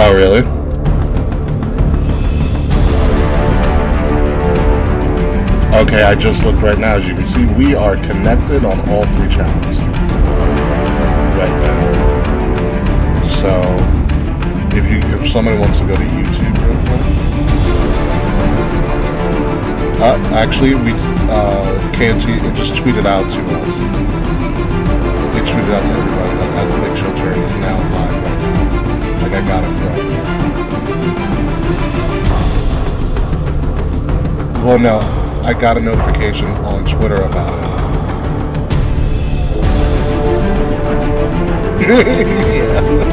Oh, really? Okay, I just looked right now. As you can see, we are connected on all 3 channels right now. So, if somebody wants to go to YouTube real quick. Actually, we KNT it just tweeted out to us. It tweeted out to everybody that as the Big Show turn is now live right now. Like I got it from. Well, no. I got a notification on Twitter about it. Yeah.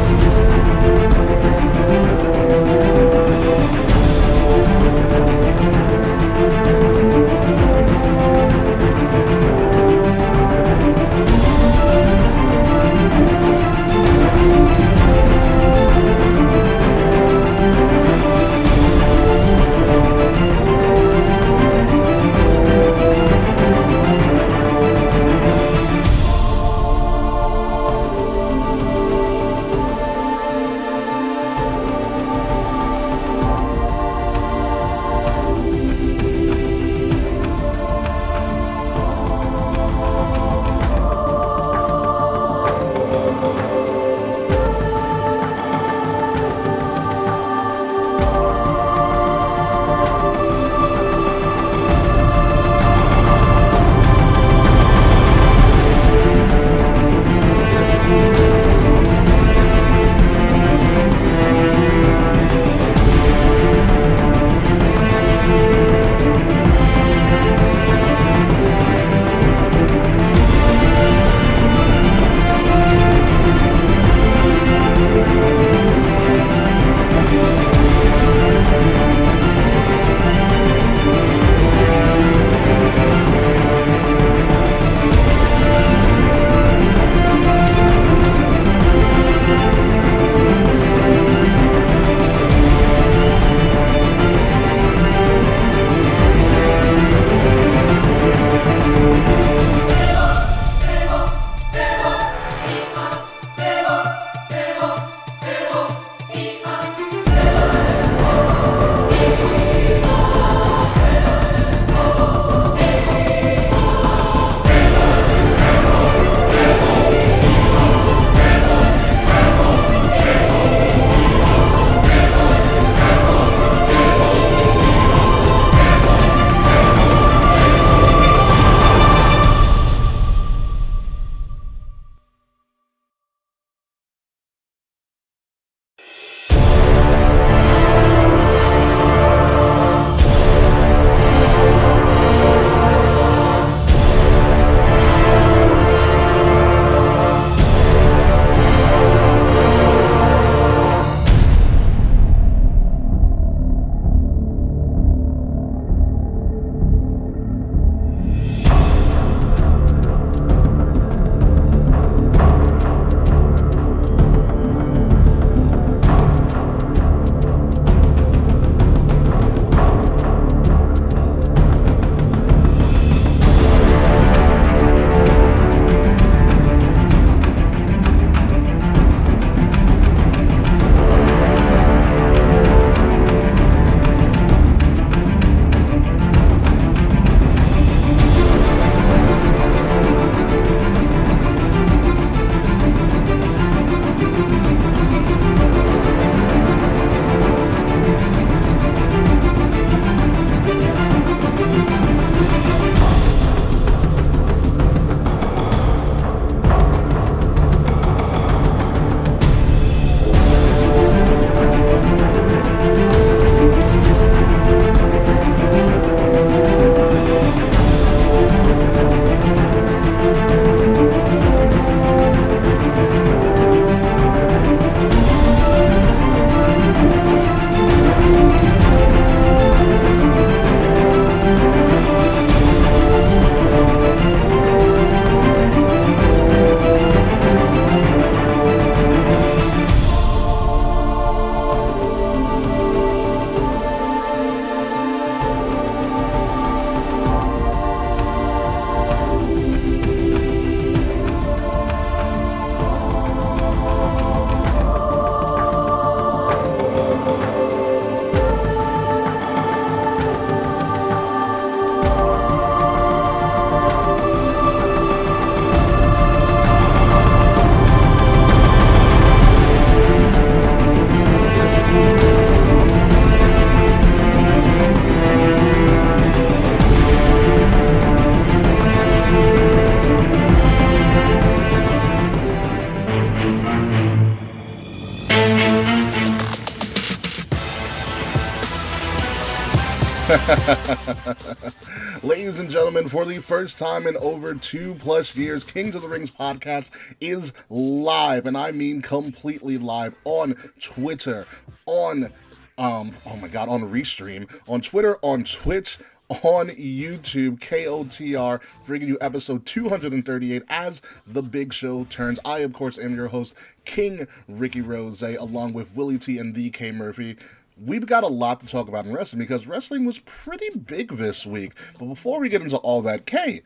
Ladies and gentlemen, for the first time in over 2+ years, Kings of the Rings podcast is live, and I mean completely live on Twitter, on on Restream, on Twitter, on Twitch, on YouTube, KOTR, bringing you episode 238 as the big show turns. I, of course, am your host, King Ricky Rose, along with Willie T and the K Murphy. We've got a lot to talk about in wrestling because wrestling was pretty big this week. But before we get into all that, Kay,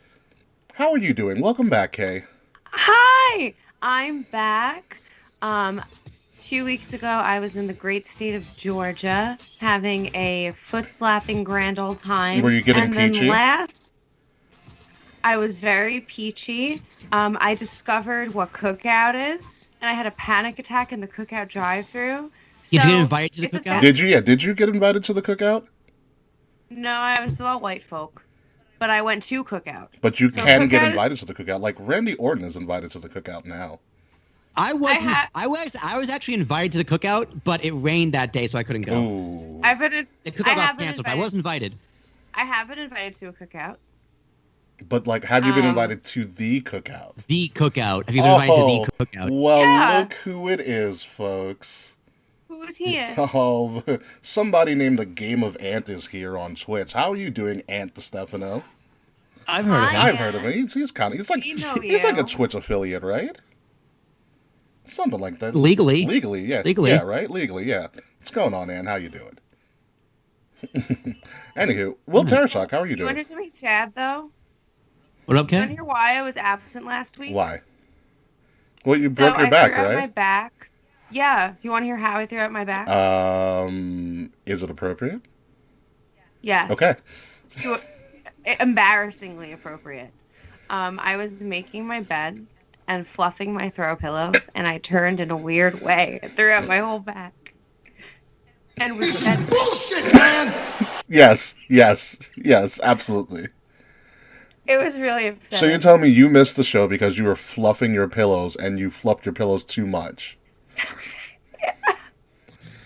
how are you doing? Welcome back, Kay. Hi, I'm back. 2 weeks ago, I was in the great state of Georgia having a foot-slapping grand old time. Were you getting peachy? I was very peachy. I discovered what cookout is, and I had a panic attack in the cookout drive-thru. Did you get invited to the cookout? Did you? Yeah. Did you get invited to the cookout? No, I was still all white folk, but I went to cookout. But you can get invited to the cookout. Like Randy Orton is invited to the cookout now. I was actually invited to the cookout, but it rained that day, so I couldn't go. Ooh. The cookout got canceled, but I was invited. I have been invited to a cookout. But, like, have you been invited to the cookout? The cookout. Have you been invited to the cookout? Well, yeah. Look who it is, folks. Who's here? Oh, somebody named the Game of Ant is here on Twitch. How are you doing, Ant DeStefano? I've heard of him. I've heard of him. He's like a Twitch affiliate, right? Something like that. Legally, yeah. Legally. Yeah, right? Legally, yeah. What's going on, Ant? How you doing? Anywho, Will Tarashok, how are you doing? You want to hear something sad, though? What up, Ken? You want to hear why I was absent last week? Why? Well, you broke your back, right? My back. Yeah. You want to hear how I threw out my back? Is it appropriate? Yes. Okay. Embarrassingly appropriate. I was making my bed and fluffing my throw pillows, and I turned in a weird way and threw out my whole back. And was dead. Bullshit, man! Yes, absolutely. It was really upsetting. So you're telling me you missed the show because you were fluffing your pillows and you fluffed your pillows too much? Yeah.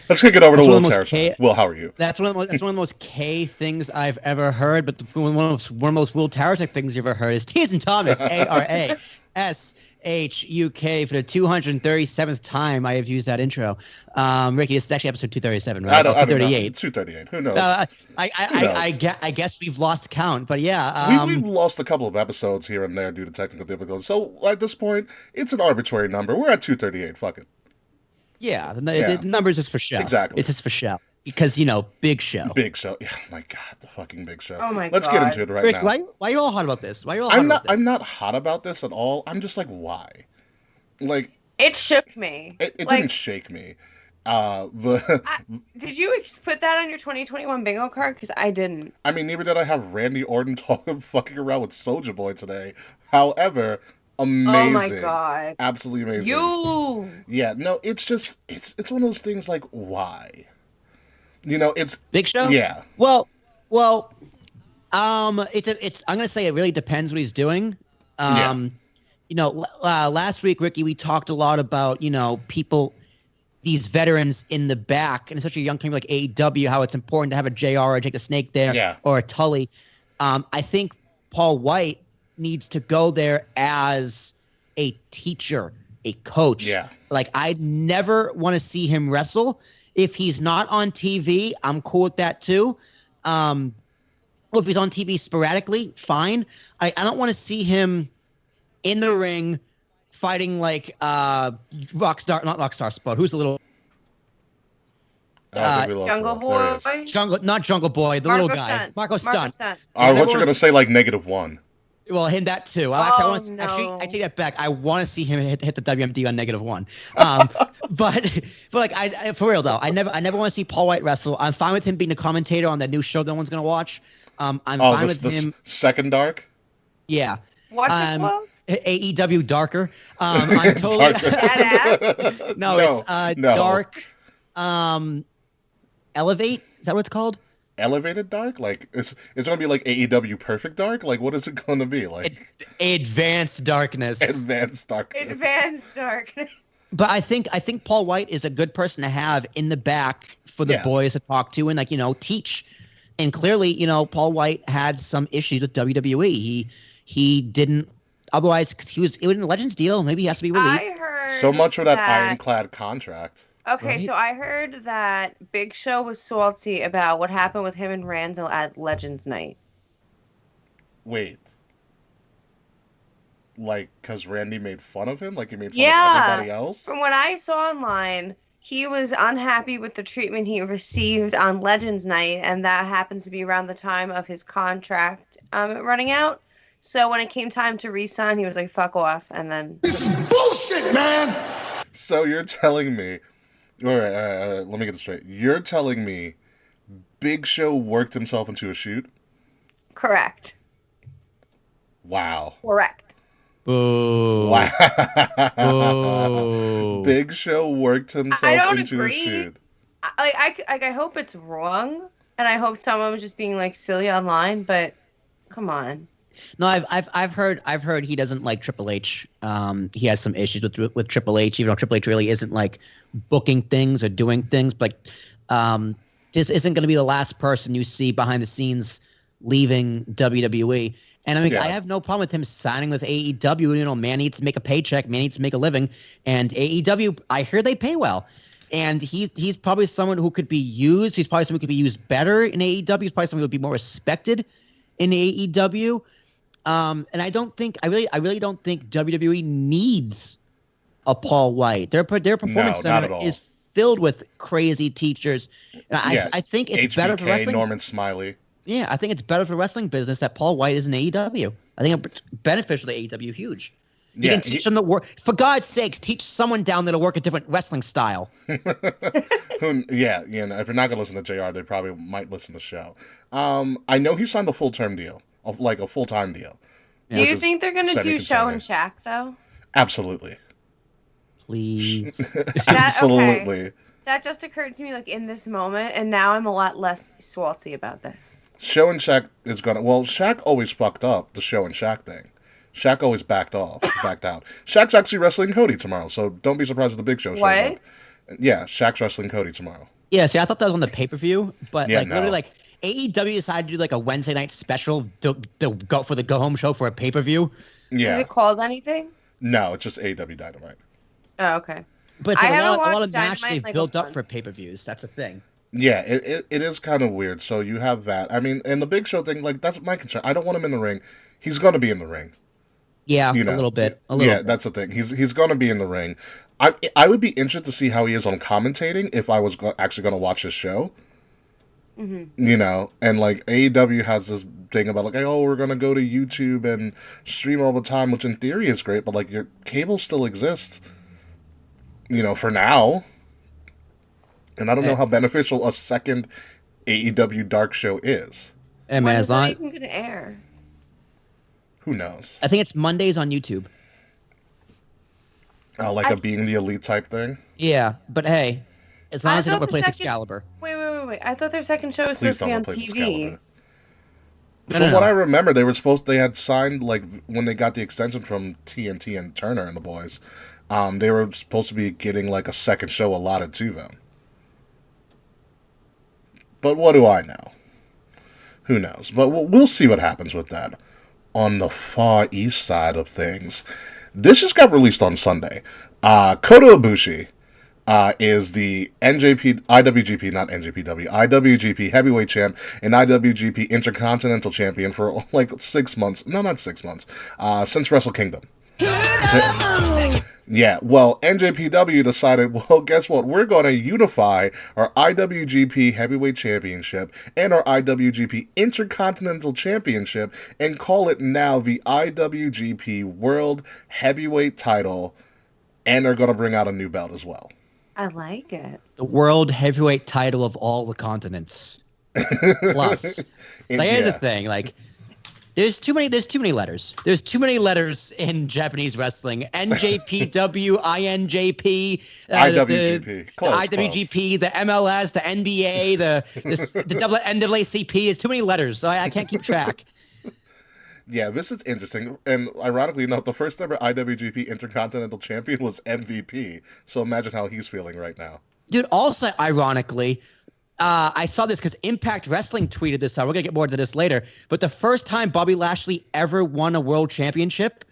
Let's kick it over to Will Tarashok. Will, how are you? That's one of the most K things I've ever heard, but one of the most Will Tarashok things you've ever heard is T as in Thomas, ARASHUK for the 237th time I have used that intro. Ricky, this is actually episode 237, right? 238. 238. Who knows? I guess we've lost count, but yeah. We've lost a couple of episodes here and there due to technical difficulties. So at this point, it's an arbitrary number. We're at 238. Fuck it. Yeah, the number's just for show. Exactly. It's just for show. Because, big show. Big show. Yeah, my God, the fucking big show. Oh, my God. Let's get into it Rick, now. Why are you all hot about this? I'm not hot about this at all. I'm just like, why? Like... It shook me. It didn't shake me. But did you put that on your 2021 bingo card? Because I didn't. I mean, neither did I have Randy Orton fucking around with Soulja Boy today. However... Amazing. Oh my God. Absolutely amazing. Yeah, no, it's just it's one of those things like why? It's Big Show? Yeah. Well, it's I'm gonna say it really depends what he's doing. Last week, Ricky, we talked a lot about, people, these veterans in the back, and especially a young company like AEW, how it's important to have a JR or Jake the Snake there or a Tully. I think Paul White needs to go there as a teacher, a coach. Yeah. Like, I never want to see him wrestle. If he's not on TV, I'm cool with that too. Well, if he's on TV sporadically, fine. I don't want to see him in the ring fighting like Rockstar, not Rockstar Spot. Who's the little Jungle Boy? Not Jungle Boy, the little guy. Marco Stunt. What you're gonna say, like -1? Well, him that too. I take that back. I want to see him hit the WMD on -1. But like for real though, I never want to see Paul White wrestle. I'm fine with him being a commentator on that new show no one's gonna watch. I'm fine with him. Second Dark. Yeah. What's it called? AEW Darker. I'm totally badass. No, it's Dark. Elevate. Is that what it's called? Elevated Dark? Like it's gonna be like AEW Perfect Dark? Like what is it gonna be? Like Advanced Darkness. Advanced Darkness. Advanced Darkness. But I think Paul White is a good person to have in the back for the boys to talk to and teach And clearly, Paul White had some issues with WWE. He didn't. Otherwise, because it was in a Legends deal, maybe he has to be released. I heard so much for that ironclad contract. Okay, right? so I heard that Big Show was salty about what happened with him and Randall at Legends Night. Wait. Like, because Randy made fun of him? Like, he made fun of everybody else? From what I saw online, he was unhappy with the treatment he received on Legends Night, and that happens to be around the time of his contract running out. So when it came time to re-sign, he was like, fuck off, and then... This is bullshit, man! So you're telling me... All right, let me get this straight. You're telling me Big Show worked himself into a shoot? Correct. Wow. Correct. Boo. Wow. Boo. Big Show worked himself into a shoot. I hope it's wrong, and I hope someone was just being like silly online, but come on. No, I've heard he doesn't like Triple H. He has some issues with Triple H, even though Triple H really isn't like booking things or doing things. But this isn't going to be the last person you see behind the scenes leaving WWE. And I mean, I have no problem with him signing with AEW. Man needs to make a paycheck, man needs to make a living, and AEW, I hear they pay well. And he's probably someone who could be used. He's probably someone who could be used better in AEW. He's probably someone who would be more respected in AEW. And I really don't think WWE needs a Paul White. Their performance center is filled with crazy teachers. And I think it's better for wrestling. Norman Smiley. Yeah, I think it's better for the wrestling business that Paul White is in AEW. I think it's beneficial to AEW, huge. You can teach them to work. For God's sakes, teach someone down there to work a different wrestling style. If you're not going to listen to JR, they probably might listen to the show. I know he signed a full-term deal. Like a full-time deal. Do you think they're going to do Show and Shaq, though? Absolutely. Please. Absolutely. Okay. That just occurred to me like in this moment, and now I'm a lot less salty about this. Show and Shaq is going to... Well, Shaq always fucked up the Show and Shaq thing. Shaq always backed out. Shaq's actually wrestling Cody tomorrow, so don't be surprised if the Big Show shows up. Yeah, Shaq's wrestling Cody tomorrow. Yeah, see, I thought that was on the pay-per-view, but literally like AEW decided to do like a Wednesday night special to go for the go-home show for a pay-per-view. Yeah. Is it called anything? No, it's just AEW Dynamite. Oh, okay. But it's like a lot of matches they've built up for pay-per-views. That's the thing. Yeah, it is kind of weird. So you have that. I mean, and the Big Show thing, like, that's my concern. I don't want him in the ring. He's going to be in the ring. Yeah, a little bit. That's the thing. He's going to be in the ring. I would be interested to see how he is on commentating if I was actually going to watch his show. Mm-hmm. And like AEW has this thing about like, oh, we're going to go to YouTube and stream all the time, which in theory is great, but like your cable still exists, for now. And I don't know how beneficial a second AEW Dark show is. Hey, man, as long even going to air. Who knows? I think it's Mondays on YouTube. Like a Being the Elite type thing? Yeah, but hey, as long as they don't replace Excalibur. Wait. I thought their second show was supposed to be on TV. From what I remember, they had signed, like, when they got the extension from TNT and Turner and the boys, they were supposed to be getting, like, a second show allotted to them. But what do I know? Who knows? But we'll see what happens with that. On the far east side of things, this just got released on Sunday. Kota Ibushi is the IWGP heavyweight champ and IWGP Intercontinental Champion for like 6 months. No, not 6 months. Since Wrestle Kingdom. Yeah, well, NJPW decided, well, guess what? We're going to unify our IWGP Heavyweight Championship and our IWGP Intercontinental Championship and call it now the IWGP World Heavyweight Title, and they're going to bring out a new belt as well. I like it. The World Heavyweight Title of all the continents. Plus. Here's the thing, like, There's too many letters. There's too many letters in Japanese wrestling. NJPW, INJP, IWGP, the IWGP, the MLS, the NBA, the double NAACP. It's too many letters, so I can't keep track. Yeah, this is interesting. And ironically enough, the first ever IWGP Intercontinental Champion was MVP. So imagine how he's feeling right now. Dude, also ironically, I saw this because Impact Wrestling tweeted this out. We're going to get more into this later. But the first time Bobby Lashley ever won a world championship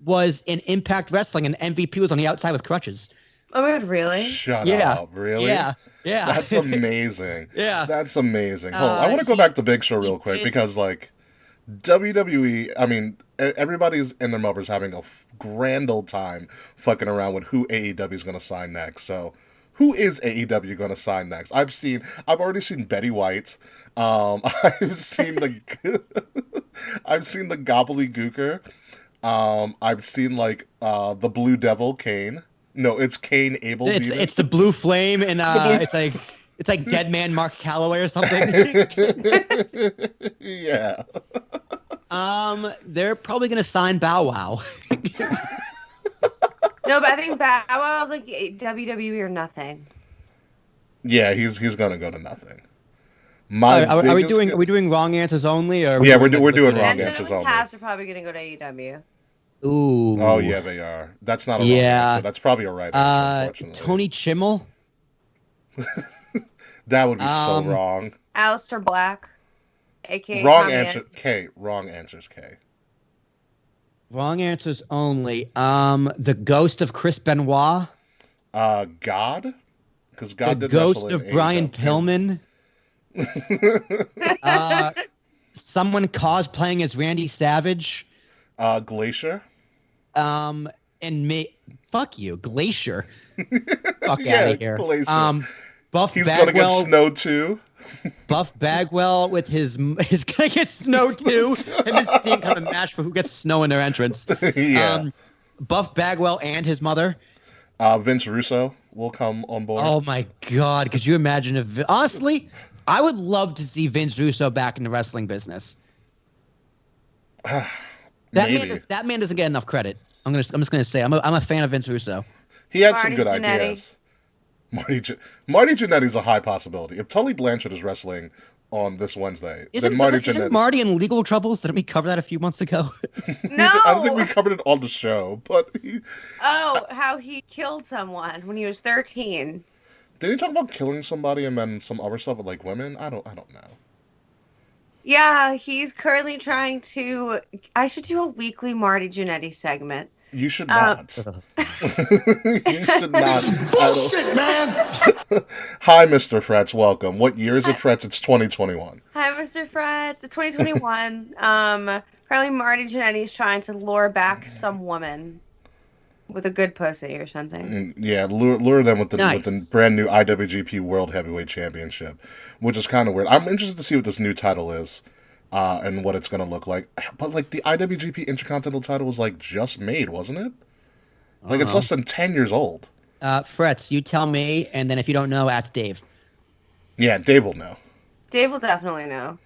was in Impact Wrestling, and MVP was on the outside with crutches. Oh my God, really? Shut up. Really? Yeah. That's amazing. Yeah. That's amazing. Hold on. I want to go back to Big Show real quick because, like, WWE, I mean, everybody's in their mothers having a grand old time fucking around with who AEW is going to sign next. So, who is AEW going to sign next? I've already seen Betty White. I've seen the gobbledygooker. I've seen like the Blue Devil Kane. No, it's Kane Abel. It's the Blue Flame, and it's like Dead Man Mark Calloway or something. Yeah. They're probably gonna sign Bow Wow. No, but I think Bow Wow's like WWE or nothing. Yeah, he's gonna go to nothing. Are we doing wrong answers only, or we're doing wrong answers only. The cast are probably gonna go to AEW. Ooh. Oh yeah, they are. That's not a wrong answer. That's probably a right answer. Unfortunately, Tony Chimmel. That would be so wrong. Aleister Black, aka wrong Tommy answer. End. K. Wrong answers. K. Wrong answers only. The ghost of Chris Benoit. God, because God the did ghost wrestle of Brian Pillman. Someone cosplaying as Randy Savage. Glacier. And fuck you, Glacier. Fuck Yeah, out of here. Glacier. Buff He's Bagwell. gonna get snow too. Buff Bagwell with he's gonna get snow too. And his team kind of match for who gets snow in their entrance. Yeah. Buff Bagwell and his mother. Vince Russo will come on board. Oh my God! Could you imagine if? Honestly, I would love to see Vince Russo back in the wrestling business. That man doesn't get enough credit. I'm just gonna say I'm a fan of Vince Russo. He had Marty some good Jannetty. ideas. Marty Jannetty's a high possibility. If Tully Blanchard is wrestling on this Wednesday, then Isn't Marty in legal troubles? Didn't we cover that a few months ago? No. I don't think we covered it on the show, but how he killed someone when he was 13. Did he talk about killing somebody and then some other stuff with like women? I don't know. Yeah, he's currently trying to. I should do a weekly Marty Jannetty segment. You should not. You should not. Bullshit, man. Hi, Mr. Fretz. Welcome. What year is it, Fretz? It's 2021. Hi, Mr. Fretz. It's 2021. Apparently Marty Jannetty is trying to lure back some woman with a good pussy or something. Yeah, lure them with the brand new IWGP World Heavyweight Championship, which is kind of weird. I'm interested to see what this new title is. And what it's going to look like. But, like, the IWGP Intercontinental title was, like, just made, wasn't it? Like, it's less than 10 years old. Fretz, you tell me, and then if you don't know, ask Dave. Yeah, Dave will know. Dave will definitely know.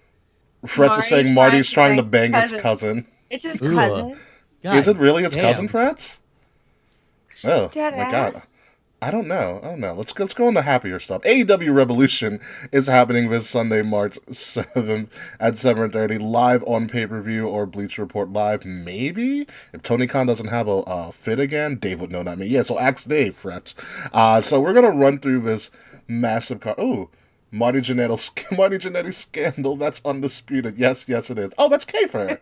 Fretz is saying Marty's trying to bang his cousin. It's his cousin. God, is it really his damn. cousin, Fretz? Oh, Dead my God. ass. I don't know. Let's go into happier stuff. AEW Revolution is happening this Sunday, March 7th at 7:30, live on pay-per-view or Bleach Report Live. Maybe if Tony Khan doesn't have a fit again, Dave would know, not me. Yeah, so ask Dave, Fretz. So we're gonna run through this massive card. Oh, Marty Jannetty's scandal. That's undisputed. Yes, it is. Oh, that's Kayfer.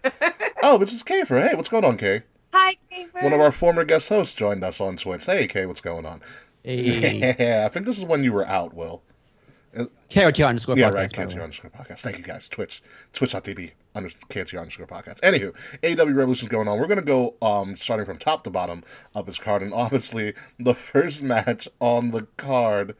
Oh, this is Kayfer. Hey, what's going on, Kay? Hi, Kayfer. One of our former guest hosts joined us on Twitch. Hey, Kay, what's going on? Hey. Yeah, I think this is when you were out, Will. KOTR_podcast. Yeah, right, KOTR_podcast. Thank you, guys. Twitch.tv KOTR_podcast. Anywho, AEW Revolution is going on. We're going to go starting from top to bottom of this card. And obviously, the first match on the card,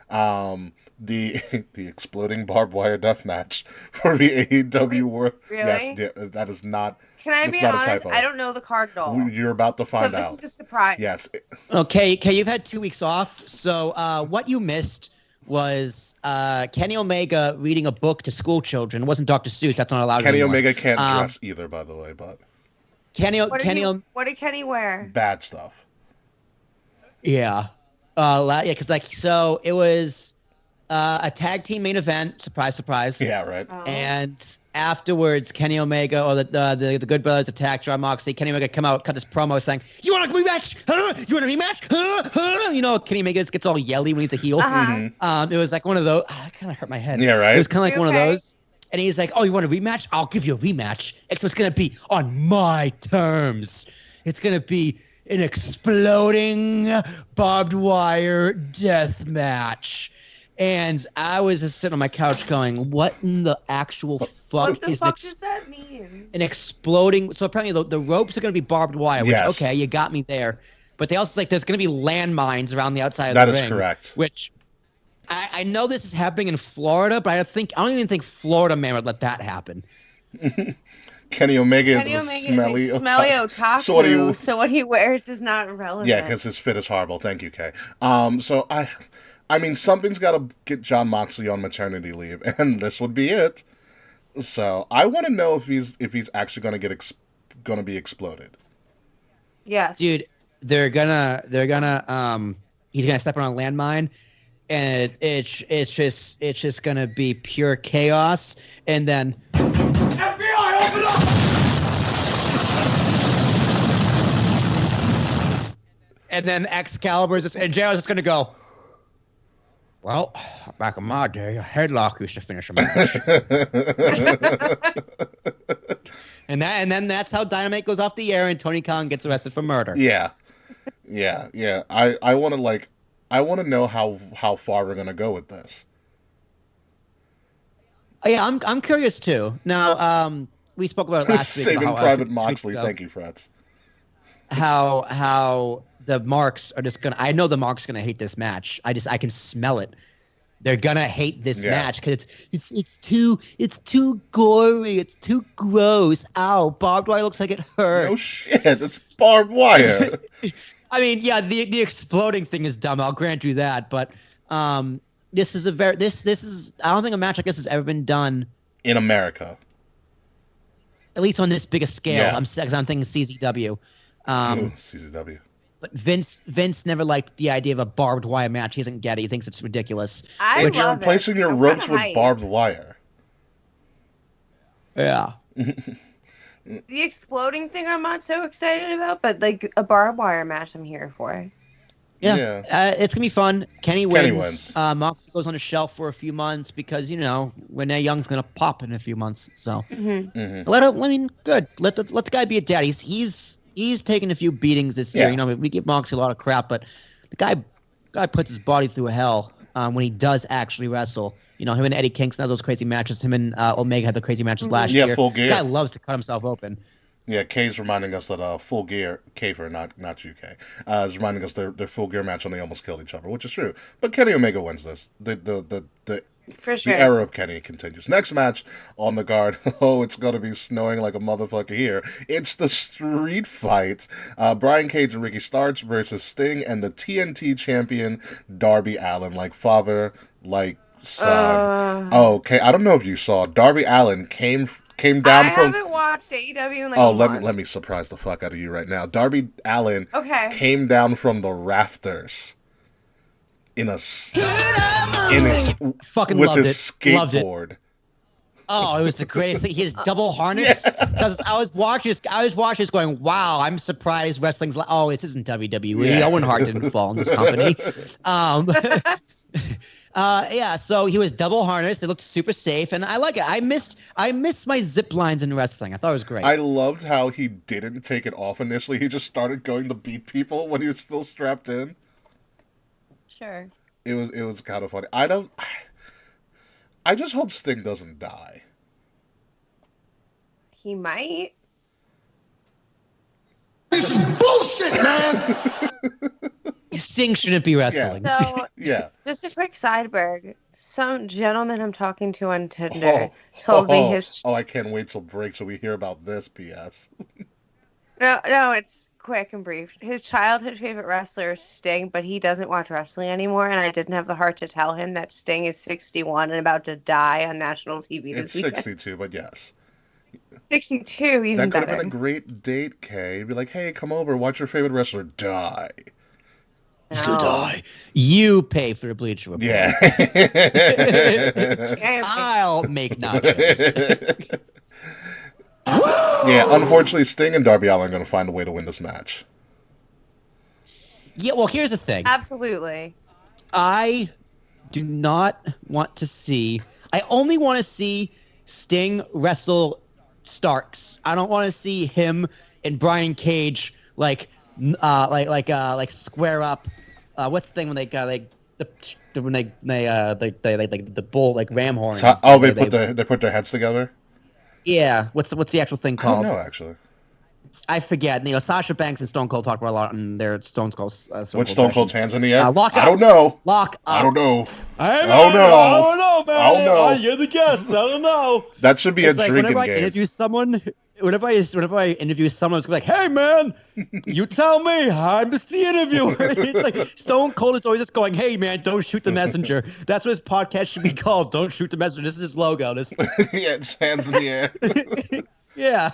the exploding barbed wire death match for the AEW World. Really? Yes, that is not. Can I be honest? A typo. I don't know the card at all. You're about to find out. So this is a surprise. Yes. Okay, you've had 2 weeks off. So what you missed was Kenny Omega reading a book to school children. It wasn't Dr. Seuss. That's not allowed Kenny anymore. Omega can't dress either, by the way, but What did Kenny wear? bad stuff. Yeah. Because so it was A tag team main event. Surprise, surprise. Yeah, right. Oh. And afterwards, Kenny Omega or the Good Brothers attacked John Moxley. Kenny Omega come out, cut this promo saying, "You want a rematch? Huh? You want a rematch? Huh? Huh?" You know, Kenny Omega gets all yelly when he's a heel. It was like one of those. I kind of hurt my head. Yeah, right. It was kind of like You one okay? of those. And he's like, "Oh, you want a rematch? I'll give you a rematch. Except it's gonna be on my terms. It's gonna be an exploding barbed wire death match." And I was just sitting on my couch going, "What in the actual fuck What the is fuck does that mean? an exploding?" So apparently the ropes are going to be barbed wire, which, Yes. okay, you got me there. But they also like there's going to be landmines around the outside of That the is ring. correct. Which I know this is happening in Florida, but I don't even think Florida man would let that happen. Kenny Omega Kenny is a Omega smelly, is a smelly otaku, so what he wears is not relevant. Yeah, because his fit is horrible. Thank you, Kay. So I mean, something's got to get John Moxley on maternity leave, and this would be it. So I want to know if he's actually going to going to be exploded. Yes. Dude, he's gonna step on a landmine, and it's just gonna be pure chaos, and then FBI, open up! and then Excalibur's just, and JR's just gonna go, "Well, back in my day, a headlock used to finish a match." and then that's how Dynamite goes off the air and Tony Khan gets arrested for murder. Yeah. I want to know how far we're gonna go with this. Oh, yeah, I'm curious too. Now, we spoke about it last week. Saving about Private Moxley. Thank you, Frets. How the marks are just gonna. I know the marks gonna hate this match. I can smell it. They're gonna hate this match because it's too gory. It's too gross. Ow, barbed wire looks like it hurts. No shit, it's barbed wire. I mean, yeah, the exploding thing is dumb. I'll grant you that, but this is I don't think a match like this has ever been done in America, at least on this big a scale. Yeah. I'm thinking CZW. CZW. But Vince never liked the idea of a barbed wire match. He doesn't get it. He thinks it's ridiculous. But you're replacing your ropes with barbed wire. Yeah. The exploding thing I'm not so excited about, but like a barbed wire match I'm here for. Yeah. It's going to be fun. Kenny wins. wins. Moxley goes on the shelf for a few months because, Renee Young's going to pop in a few monns. So good. Let the guy be a dad. He's taken a few beatings this year. We give Moxley a lot of crap, but the guy puts his body through hell when he does actually wrestle. Him and Eddie Kingston had those crazy matches. Him and Omega had the crazy matches last year. Full gear. The guy loves to cut himself open. Yeah, Kay's reminding us that Full Gear, Kayfer, not you, Kay, is reminding us their Full Gear match when they almost killed each other, which is true. But Kenny Omega wins this. For sure. The era of Kenny continues. Next match on the card. Oh, it's going to be snowing like a motherfucker here. It's the street fight. Brian Cage and Ricky Starks versus Sting and the TNT champion Darby Allin. Like father, like son. Okay, I don't know if you saw. Darby Allin came down from... I haven't watched AEW in like a month. let me surprise the fuck out of you right now. Darby Allin came down from the rafters with his skateboard. Oh, it was the greatest thing. His double harness. Because I was watching this going, wow, I'm surprised wrestling's like, oh, this isn't WWE. Owen Hart didn't fall in this company. So he was double harnessed. It looked super safe, and I like it. I missed my zip lines in wrestling. I thought it was great. I loved how he didn't take it off initially. He just started going to beat people when he was still strapped in. Sure. It was kind of funny. I just hope Sting doesn't die. He might. This is bullshit, man! Sting shouldn't be wrestling. So, just a quick sideberg. Some gentleman I'm talking to on Tinder told me his... I can't wait till break so we hear about this, P.S. No, it's quick and brief. His childhood favorite wrestler is Sting, but he doesn't watch wrestling anymore, and I didn't have the heart to tell him that Sting is 61 and about to die on national TV this weekend. It's 62, but yes. 62, even That could better. have been a great date, Kay. Be like, hey, come over, watch your favorite wrestler die. He's gonna die. You pay for the Bleacher Report. Yeah. I'll make nachos. Yeah, unfortunately, Sting and Darby Allin are going to find a way to win this match. Yeah, well, here's the thing. Absolutely. I do not want to see. I only want to see Sting wrestle Starks. I don't want to see him and Brian Cage like square up. What's the thing when they got like when they the bull like ram horns? So, they put their heads together. Yeah, what's the actual thing called? I don't know actually. I forget. You know, Sasha Banks and Stone Cold talk about a lot in their Stone Cold. Which Stone Cold's hands in the air? Lock I don't know. Lock up. I don't know. I don't know, man. I don't know. You're the guest. I don't know. That should be It's a like drinking whenever I game. interview someone, whenever I interview someone, it's like, "Hey, man, you tell me. I'm just the interviewer." It's like Stone Cold is always just going, "Hey, man, don't shoot the messenger." That's what his podcast should be called. Don't shoot the messenger. This is his logo. This. Yeah, it's hands in the air. Yeah.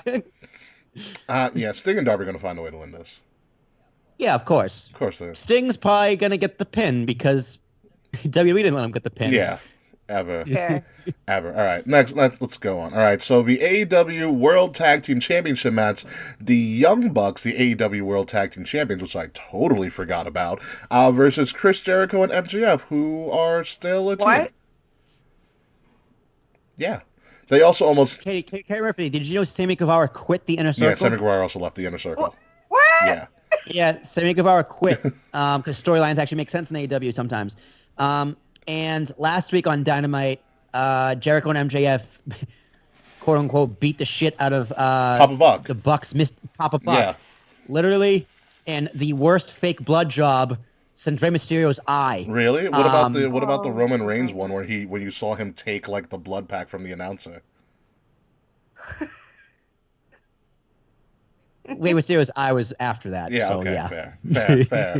Yeah, Sting and Darby are going to find a way to win this. Yeah, of course. Of course they are. Sting's probably going to get the pin because WWE didn't let him get the pin. Yeah, ever. Fair. Ever. All right, next, let's go on. All right, so the AEW World Tag Team Championship match, the Young Bucks, the AEW World Tag Team Champions, which I totally forgot about, versus Chris Jericho and MJF, who are still a team. What? Yeah. They also almost... Katie Murphy, did you know Sammy Guevara quit the Inner Circle? Yeah, Sammy Guevara also left the Inner Circle. What? Yeah. Yeah, Sammy Guevara quit because storylines actually make sense in AEW sometimes. And last week on Dynamite, Jericho and MJF, quote unquote, beat the shit out of Papa Buck. The Bucks missed Papa Buck. Yeah. Literally, and the worst fake blood job since Rey Mysterio's eye. Really? What about the Roman Reigns one where you saw him take like the blood pack from the announcer? Rey Mysterio's eye was after that. Yeah. So, Okay. Yeah. Fair.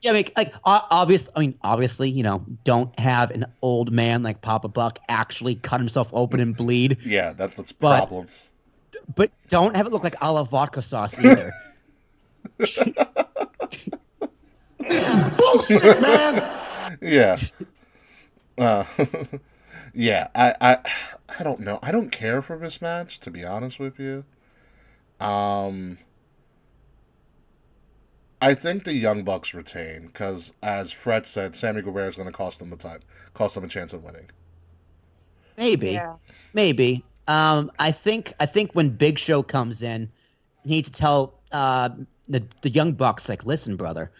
Yeah, obviously, you know, don't have an old man like Papa Buck actually cut himself open and bleed. Yeah, that's problems. But don't have it look like a la vodka sauce either. Bullshit, man. Yeah. Yeah. I don't know. I don't care for this match, to be honest with you. I think the Young Bucks retain because, as Fred said, Sammy Guevara is going to cost them a chance of winning. Maybe. Yeah. Maybe. I think when Big Show comes in, he needs to tell the Young Bucks, like, listen, brother,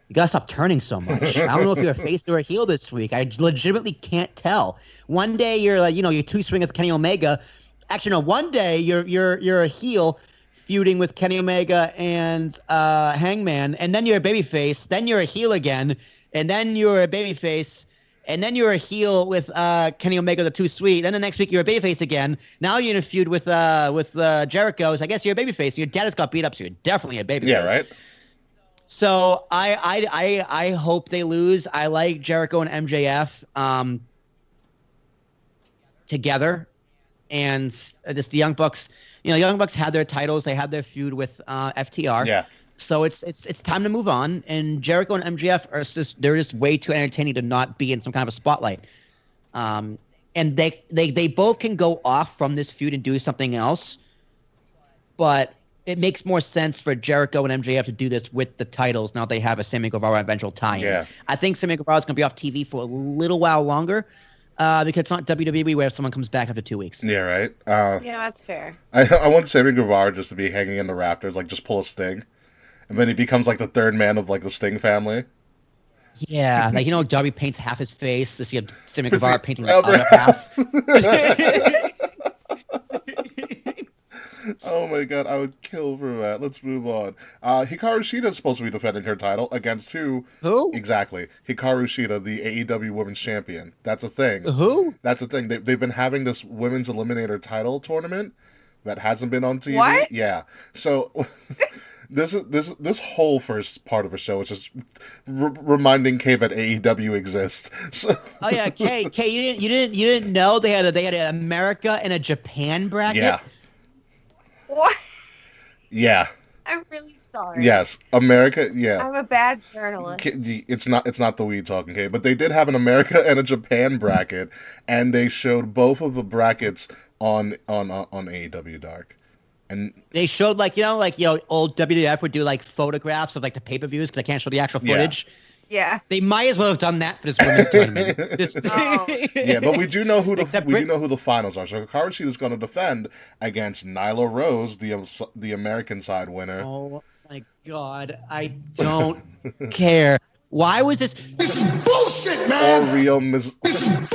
you gotta stop turning so much. I don't know if you're a face or a heel this week. I legitimately can't tell. One day you're like, you know, you're two swing with Kenny Omega. Actually, no. One day you're a heel feuding with Kenny Omega and Hangman, and then you're a babyface. Then you're a heel again, and then you're a babyface. And then you're a heel with Kenny Omega, the Too Sweet. Then the next week you're a babyface again. Now you're in a feud with Jericho. So I guess you're a babyface. Your dad just got beat up, so you're definitely a babyface. Yeah, right. So I hope they lose. I like Jericho and MJF together, and just the Young Bucks. You know, Young Bucks had their titles. They had their feud with FTR. Yeah. So it's time to move on. And Jericho and MJF they're just way too entertaining to not be in some kind of a spotlight. And they both can go off from this feud and do something else. But it makes more sense for Jericho and MJF to do this with the titles now they have a Sammy Guevara eventual tie-in. Yeah. I think Sammy Guevara is going to be off TV for a little while longer because it's not WWE where someone comes back after 2 weeks. Yeah, right. Yeah, that's fair. I want Sammy Guevara just to be hanging in the rafters, like just pull a Sting. And then he becomes like the third man of like the Sting family. Yeah, like, you know, Darby paints half his face. To see Sammy Guevara painting the other half. Oh my god, I would kill for that. Let's move on. Hikaru Shida is supposed to be defending her title against who? Who? Exactly. Hikaru Shida, the AEW Women's Champion. That's a thing. Who? That's a thing. They've been having this Women's Eliminator title tournament that hasn't been on TV. What? Yeah. So... This whole first part of the show is just reminding Kay that AEW exists. So. Oh yeah, Kay, you didn't know they had an America and a Japan bracket? Yeah. What? Yeah. I'm really sorry. Yes, America. Yeah, I'm a bad journalist. It's not the weed talking, okay? But they did have an America and a Japan bracket, and they showed both of the brackets on AEW Dark. And they showed old WWF would do like photographs of like the pay-per-views because I can't show the actual footage. Yeah. They might as well have done that for this women's tournament. Yeah, but we do know who the finals are. So Hikaru Shida is going to defend against Nyla Rose, the American side winner. Oh my God, I don't care. Why was this? This is bullshit, man. Or Rio Mizunami.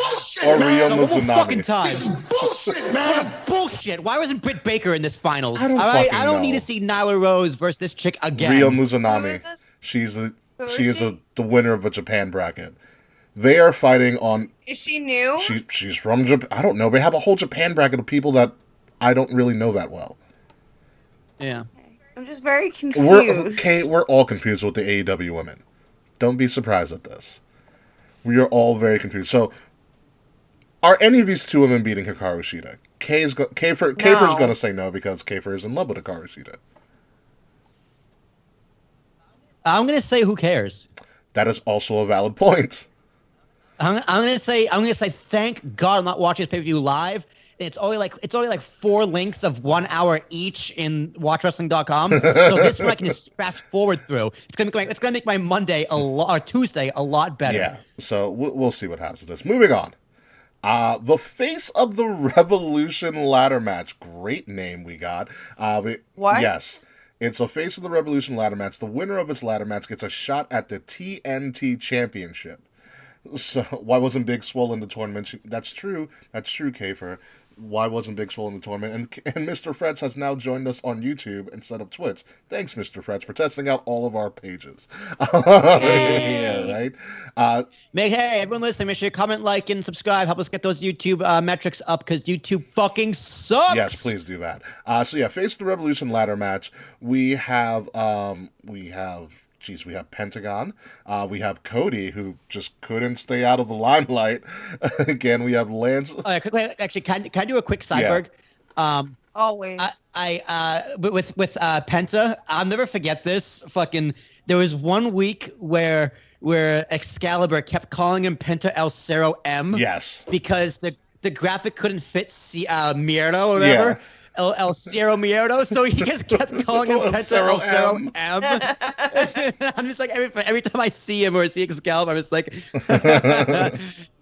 Fucking time. This is bullshit, man. Bullshit. Why wasn't Britt Baker in this finals? I don't know. Need to see Nyla Rose versus this chick again. Rio Mizunami. She is the winner of a Japan bracket. They are fighting on. Is she new? She's from Japan. I don't know. They have a whole Japan bracket of people that I don't really know that well. Yeah. I'm just very confused. We're all confused with the AEW women. Don't be surprised at this. We are all very confused. So, are any of these two women beating Hikaru Shida? Keifer's going to say no because Keifer is in love with Hikaru Shida. I'm going to say who cares. That is also a valid point. I'm going to say thank God I'm not watching this pay-per-view live. It's only like 4 links of 1 hour each in watchwrestling.com. So this one I can just fast forward through. It's gonna make my Monday or Tuesday a lot better. Yeah. So we'll see what happens with this. Moving on. The Face of the Revolution ladder match. Great name we got. What? Yes. It's a Face of the Revolution ladder match. The winner of its ladder match gets a shot at the TNT Championship. So why wasn't Big Swole in the tournament? That's true. That's true, Keifer. Why wasn't Big Swole in the tournament? And Mr. Frets has now joined us on YouTube instead of Twitch. Thanks, Mr. Frets, for testing out all of our pages. Yeah, right? Hey, everyone listening, make sure you comment, like, and subscribe. Help us get those YouTube metrics up because YouTube fucking sucks. Yes, please do that. Face the Revolution ladder match. We have Pentagon. We have Cody, who just couldn't stay out of the limelight. Again, we have Lance. Actually, can I do a quick sideberg? Yeah. Always. With Penta, I'll never forget this. There was 1 week where Excalibur kept calling him Penta El Cero M. Yes. Because the graphic couldn't fit Mierda or whatever. Yeah. El Cero Mierda, so he just kept calling him Penta El Cero M. I'm just like, every time I see him or see Excalibur, I'm just like,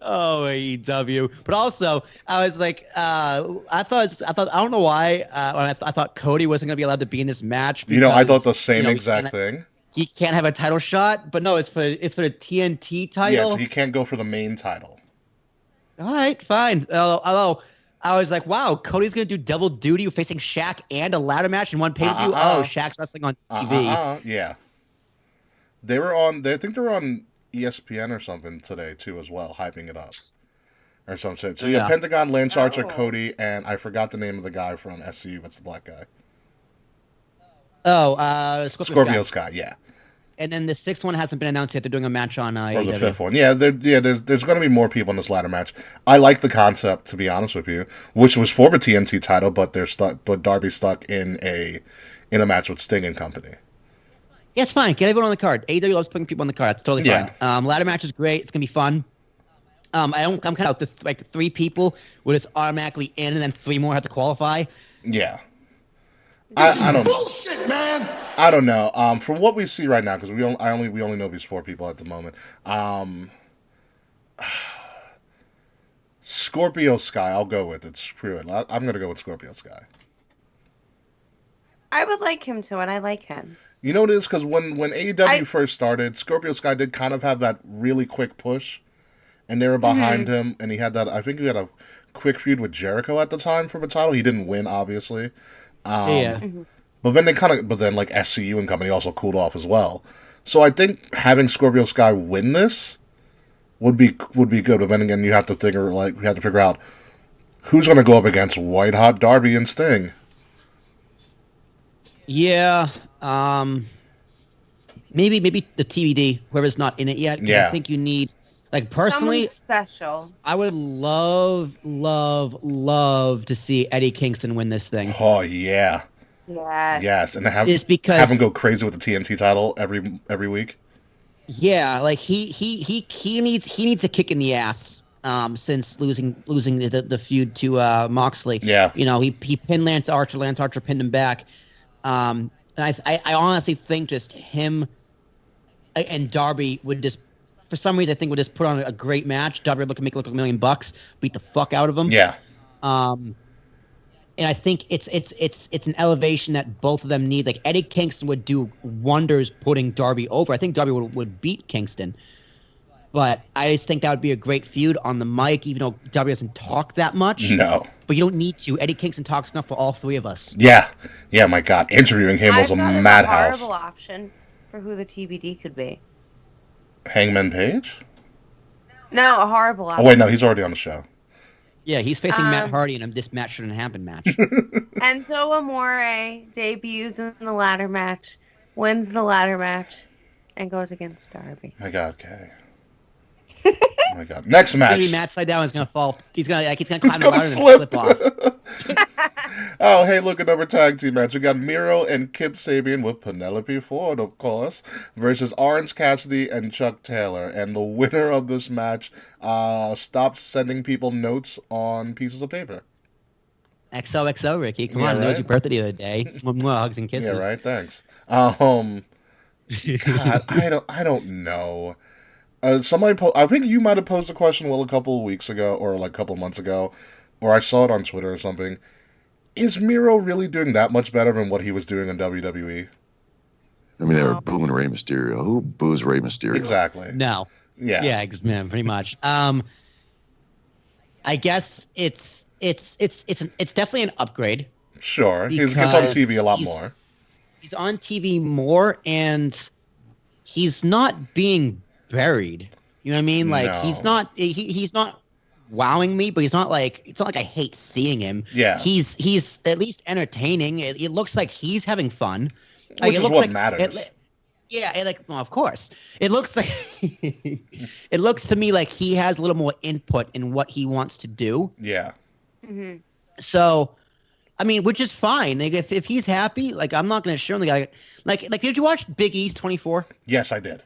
oh, AEW. But also, I was like, I don't know why, I thought Cody wasn't going to be allowed to be in this match. Because, I thought the same exact thing. He can't have a title shot, but no, it's for the TNT title. Yes, he can't go for the main title. All right, fine. Although I was like, wow, Cody's going to do double duty facing Shaq and a ladder match in one pay-per-view? Oh, Shaq's wrestling on TV. Yeah. I think they were on ESPN or something today, too, as well, hyping it up. Or some shit. So, yeah, Pentagon, Lance Archer, Cody, and I forgot the name of the guy from SCU. What's the black guy? Scorpio Sky, yeah. And then the 6th one hasn't been announced yet. They're doing a match on Or the 5th one. Yeah, there's going to be more people in this ladder match. I like the concept, to be honest with you, which was for the TNT title, but Darby's stuck in a match with Sting and company. Yeah, it's fine. Get everyone on the card. AEW loves putting people on the card. That's totally fine. Ladder match is great. It's going to be fun. I'm kind of the 3 people will just automatically in, and then 3 more have to qualify. Yeah. I don't know. Bullshit, man. I don't know. From what we see right now, because we only know these 4 people at the moment. Scorpio Sky, I'll go with it. Screw it. I'm gonna go with Scorpio Sky. I would like him to, and I like him. You know what it is? Because when AEW first started, Scorpio Sky did kind of have that really quick push, and they were behind him, and he had that. I think he had a quick feud with Jericho at the time for the title. He didn't win, obviously. But then like SCU and company also cooled off as well. So I think having Scorpio Sky win this would be good. But then again, we have to figure out who's going to go up against White Hot Darby and Sting. Yeah, maybe the TBD, whoever's not in it yet. Yeah, I think you need. Like, personally, someone special. I would love to see Eddie Kingston win this thing. Oh, yeah. Yes. and is because have him go crazy with the TNT title every week. Yeah, like he needs a kick in the ass. Since losing the feud to Moxley. Yeah. He pinned Lance Archer. Lance Archer pinned him back. And I honestly think just him and Darby would just, for some reason, I think would just put on a great match. Darby would make it look like $1 million, beat the fuck out of him. Yeah. And I think it's an elevation that both of them need. Like Eddie Kingston would do wonders putting Darby over. I think Darby would beat Kingston. But I just think that would be a great feud on the mic, even though Darby doesn't talk that much. No. But you don't need to. Eddie Kingston talks enough for all three of us. Yeah. Yeah, my God. Interviewing him was a madhouse. A horrible option for who the TBD could be. Hangman Page? No, a horrible option. Oh, wait, no, he's already on the show. Yeah, he's facing Matt Hardy in a this match shouldn't happen match. Enzo Amore debuts in the ladder match, wins the ladder match, and goes against Darby. My God, Kay. Oh my God. Next match. It's gonna be Matt Sydal is gonna fall. He's gonna climb the ladder and slip off. Oh, hey, look, another tag team match. We got Miro and Kip Sabian with Penelope Ford, of course, versus Orange Cassidy and Chuck Taylor. And the winner of this match stopped sending people notes on pieces of paper. XOXO, Ricky. Come on, right? It was your birthday the other day. Hugs and kisses. Yeah, right. Thanks. God, I don't know. Somebody, I think you might have posed a question, Will, a couple of weeks ago, or like a couple of months ago, or I saw it on Twitter or something. Is Miro really doing that much better than what he was doing in WWE? I mean, they were booing Rey Mysterio. Who boos Rey Mysterio? Exactly. No. Yeah. Yeah, pretty much. I guess it's definitely an upgrade. Sure, he gets on TV a lot more. He's on TV more, and he's not being buried. You know what I mean? Like he's not wowing me, but he's not like, it's not like I hate seeing him. Yeah. He's at least entertaining. It looks like he's having fun. Which is what matters. Well, of course. It looks like it looks to me like he has a little more input in what he wants to do. Yeah. Mm-hmm. So, I mean, which is fine. Like, if he's happy, like I'm not going to show him the guy. Like, did you watch Big East 24? Yes, I did.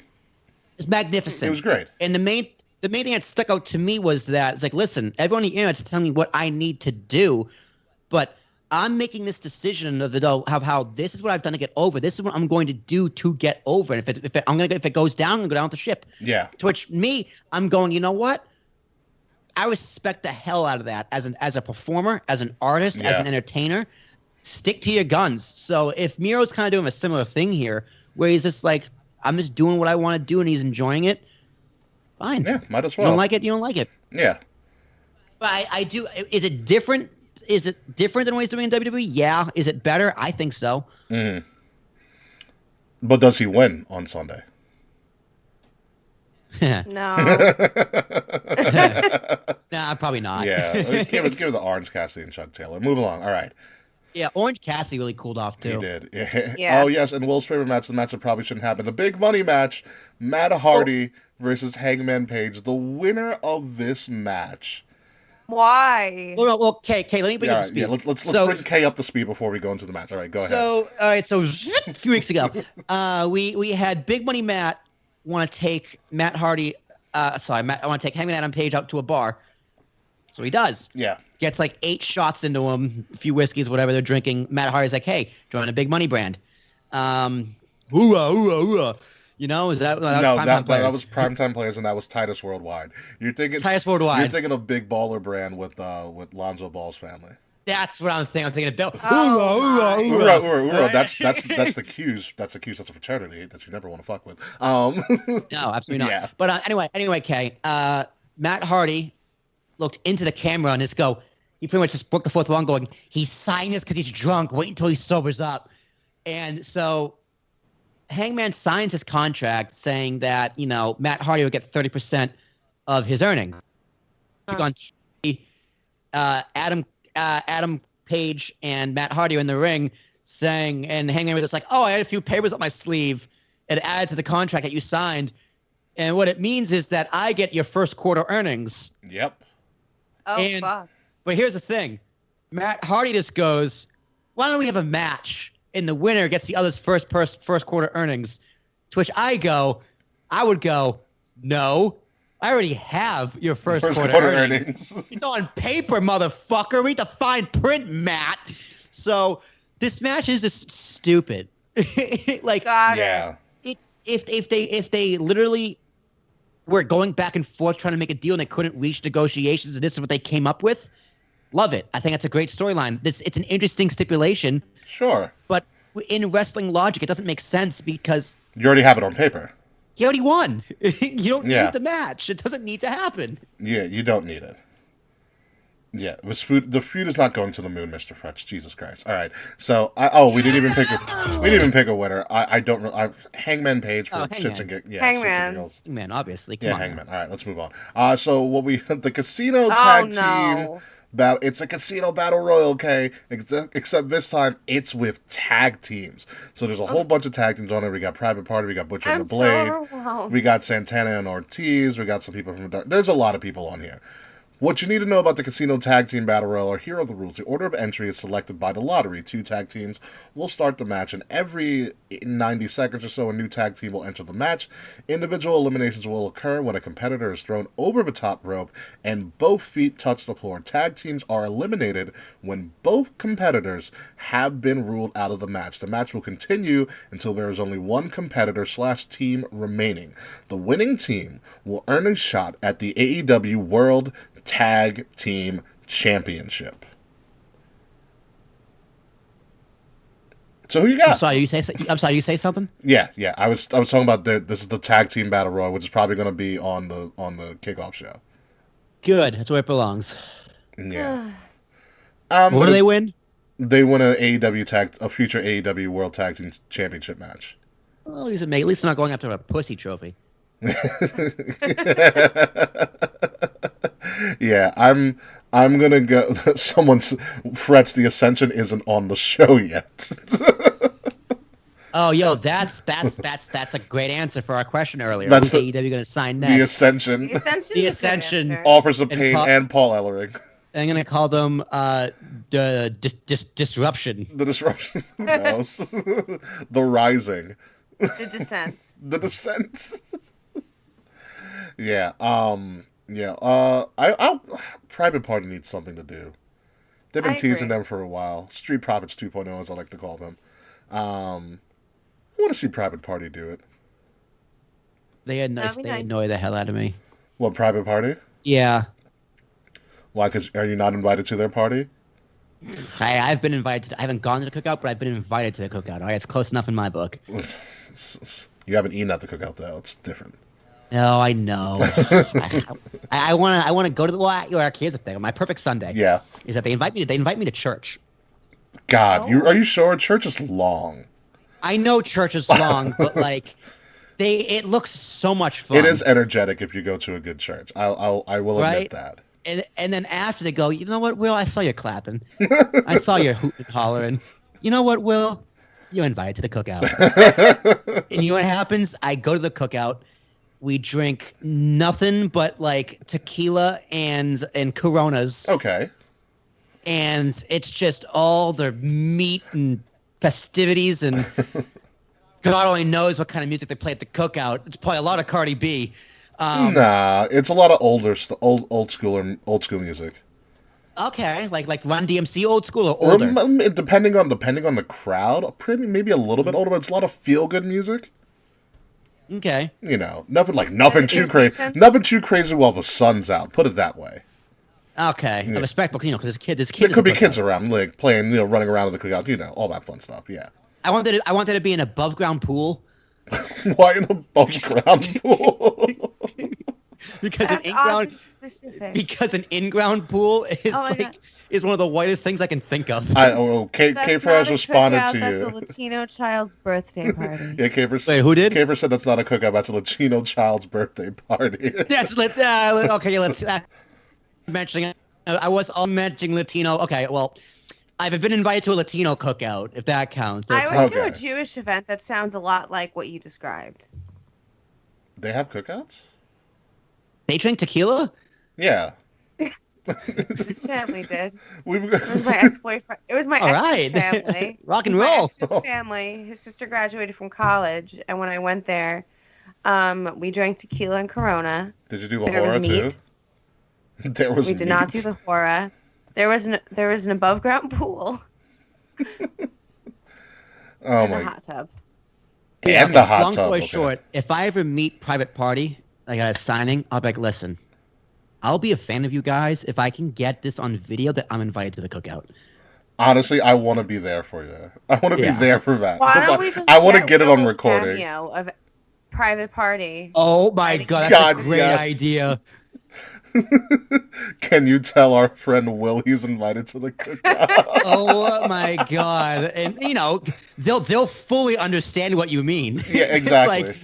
It's magnificent. It was great. And the main thing that stuck out to me was that it's like, listen, everyone on the internet's telling me what I need to do, but I'm making this decision of how this is what I've done to get over. This is what I'm going to do to get over. And if it goes down, I'm gonna go down with the ship. Yeah. To which I'm going, you know what? I respect the hell out of that as a performer, as an artist, as an entertainer. Stick to your guns. So if Miro's kind of doing a similar thing here, where he's just like, I'm just doing what I want to do, and he's enjoying it, fine. Yeah, might as well. You don't like it, you don't like it. Yeah. But I do. Is it different? Is it different than what he's doing in WWE? Yeah. Is it better? I think so. Mm. But does he win on Sunday? No. Nah, probably not. Yeah. Give it the Orange Cassidy and Chuck Taylor. Move along. All right. Yeah, Orange Cassidy really cooled off, too. He did. Yeah. Oh, yes, and Will's favorite match, the match that probably shouldn't happen. The big money match, Matt Hardy versus Hangman Page. The winner of this match. Why? Well, okay, let me bring up the speed. Yeah, let's bring Kay up to speed before we go into the match. All right, go ahead. So a few weeks ago, we had Big Money Matt want to take Matt Hardy. I want to take Hangman Adam Page out to a bar. So he does. Yeah. Gets like 8 shots into him, a few whiskeys, whatever they're drinking. Matt Hardy's like, hey, join a Big Money brand. Hoorah, hoorah, hoorah. You know, that was Primetime Players, and that was Titus Worldwide. You're thinking Titus Worldwide. You're thinking of Big Baller Brand with Lonzo Ball's family. That's what I'm thinking. I'm thinking of Bill. Hoorah, hoorah, hoorah. That's the cues. That's a fraternity that you never want to fuck with. No, absolutely not. Yeah. But anyway, Kay, Matt Hardy looked into the camera and he pretty much just broke the fourth wall going, he's signing this because he's drunk. Wait until he sobers up. And so Hangman signs his contract saying that, Matt Hardy will get 30% of his earnings. On TV, Adam Page and Matt Hardy are in the ring saying, and Hangman was just like, oh, I had a few papers up my sleeve and added to the contract that you signed. And what it means is that I get your first quarter earnings. Yep. Oh, fuck. But here's the thing. Matt Hardy just goes, why don't we have a match and the winner gets the other's first quarter earnings? To which I would go, no, I already have your first quarter earnings. It's on paper, motherfucker. Read the fine print, Matt. So this match is just stupid. Like, Yeah. It's if they literally were going back and forth trying to make a deal and they couldn't reach negotiations and this is what they came up with, love it. I think that's a great storyline. It's an interesting stipulation. Sure. But in wrestling logic, it doesn't make sense because you already have it on paper. He already won. You don't need the match. It doesn't need to happen. Yeah, you don't need it. Yeah, the feud is not going to the moon, Mr. Fretch. Jesus Christ! All right, so we didn't even pick a winner. I don't. Hangman Page for shits and giggles. Yeah, Hangman. Hangman, obviously. Come on, Hangman. All right, let's move on. So the casino tag team battle. It's a casino battle royal, okay? Except this time it's with tag teams. So there's a whole bunch of tag teams on it. We got Private Party. We got Butcher and the Blade. We got Santana and Ortiz. We got some people from the Dark. There's a lot of people on here. What you need to know about the Casino Tag Team Battle Royal are here are the rules. The order of entry is selected by the lottery. 2 tag teams will start the match, and every 90 seconds or so, a new tag team will enter the match. Individual eliminations will occur when a competitor is thrown over the top rope and both feet touch the floor. Tag teams are eliminated when both competitors have been ruled out of the match. The match will continue until there is only one competitor/team remaining. The winning team will earn a shot at the AEW World Tag Team Championship. So who you got? I'm sorry, you say something? Yeah. I was talking about this is the Tag Team Battle Royal, which is probably going to be on the kickoff show. Good. That's where it belongs. Yeah. What do they win? They win a future AEW World Tag Team Championship match. Well, at least they're not going after a pussy trophy. Yeah, I'm gonna go. Someone's frets the Ascension isn't on the show yet. Oh, yo, that's a great answer for our question earlier. Who's AEW going to sign next? The Ascension offers of Pain and Paul Ellering. I'm going to call them the Disruption. The Disruption. Who knows? The Rising. The Descent. The Descent. Yeah. I'll Private Party needs something to do. They've been teasing them for a while. Street Profits 2.0, as I like to call them. I want to see Private Party do it. They annoy the hell out of me. What, Private Party? Yeah. Why? Because are you not invited to their party? I've been invited. I haven't gone to the cookout, but I've been invited to the cookout. All right, it's close enough in my book. You haven't eaten at the cookout, though. It's different. No, I know. I want to go to the. Well, here's the thing. My perfect Sunday. Yeah. Is that they invite me to church. God, are you sure? Church is long. I know church is long, but like, it looks so much fun. It is energetic if you go to a good church. I will admit that. And then after they go, you know what, Will? I saw you clapping. I saw you hooting and hollering. You know what, Will? You're invited to the cookout. And you know what happens? I go to the cookout. We drink nothing but like tequila and Coronas. Okay. And it's just all the meat and festivities and God only knows what kind of music they play at the cookout. It's probably a lot of Cardi B. Nah, it's a lot of old school music. Okay, like Run DMC old school or older? Depending on the crowd, maybe a little bit older, but it's a lot of feel good music. Okay. You know, nothing too crazy while the sun's out. Put it that way. Okay, yeah. Respectful, because there's kids. There could be kids around, like playing, running around at the cookout, all that fun stuff. Yeah. I wanted to be an above ground pool. Why an above ground pool? Because an in-ground pool is one of the whitest things I can think of. Kafer has responded to you. That's a Latino child's birthday party. Yeah, Kafer. Wait, who did? Kafer said that's not a cookout. That's a Latino child's birthday party. Okay. Let's mentioning. I was all mentioning Latino. Okay, well, I've been invited to a Latino cookout, if that counts. I went to a Jewish event that sounds a lot like what you described. They have cookouts? They drink tequila? Yeah. His family did. It It was my ex-boyfriend. It was my All ex's right. family. Rock and My roll. ex's family. His sister graduated from college, and when I went there, we drank tequila and Corona. Did you do a There was horror too? meat. There was. We did not do meat. the horror. There was an above ground pool Oh and a my! hot tub. And the hot Long tub. story okay. short, if I ever meet Private Party, like at a signing, I'll be like, listen, I'll be a fan of you guys if I can get this on video that I'm invited to the cookout. Honestly, I want to be there for you. I want to be there for that. Why 'Cause don't we just I want to get it on Will's recording. cameo of Private Party? Oh my god, that's God, a great yes. idea. Can you tell our friend Will he's invited to the cookout? Oh my god. And you know, they'll fully understand what you mean. Yeah, exactly.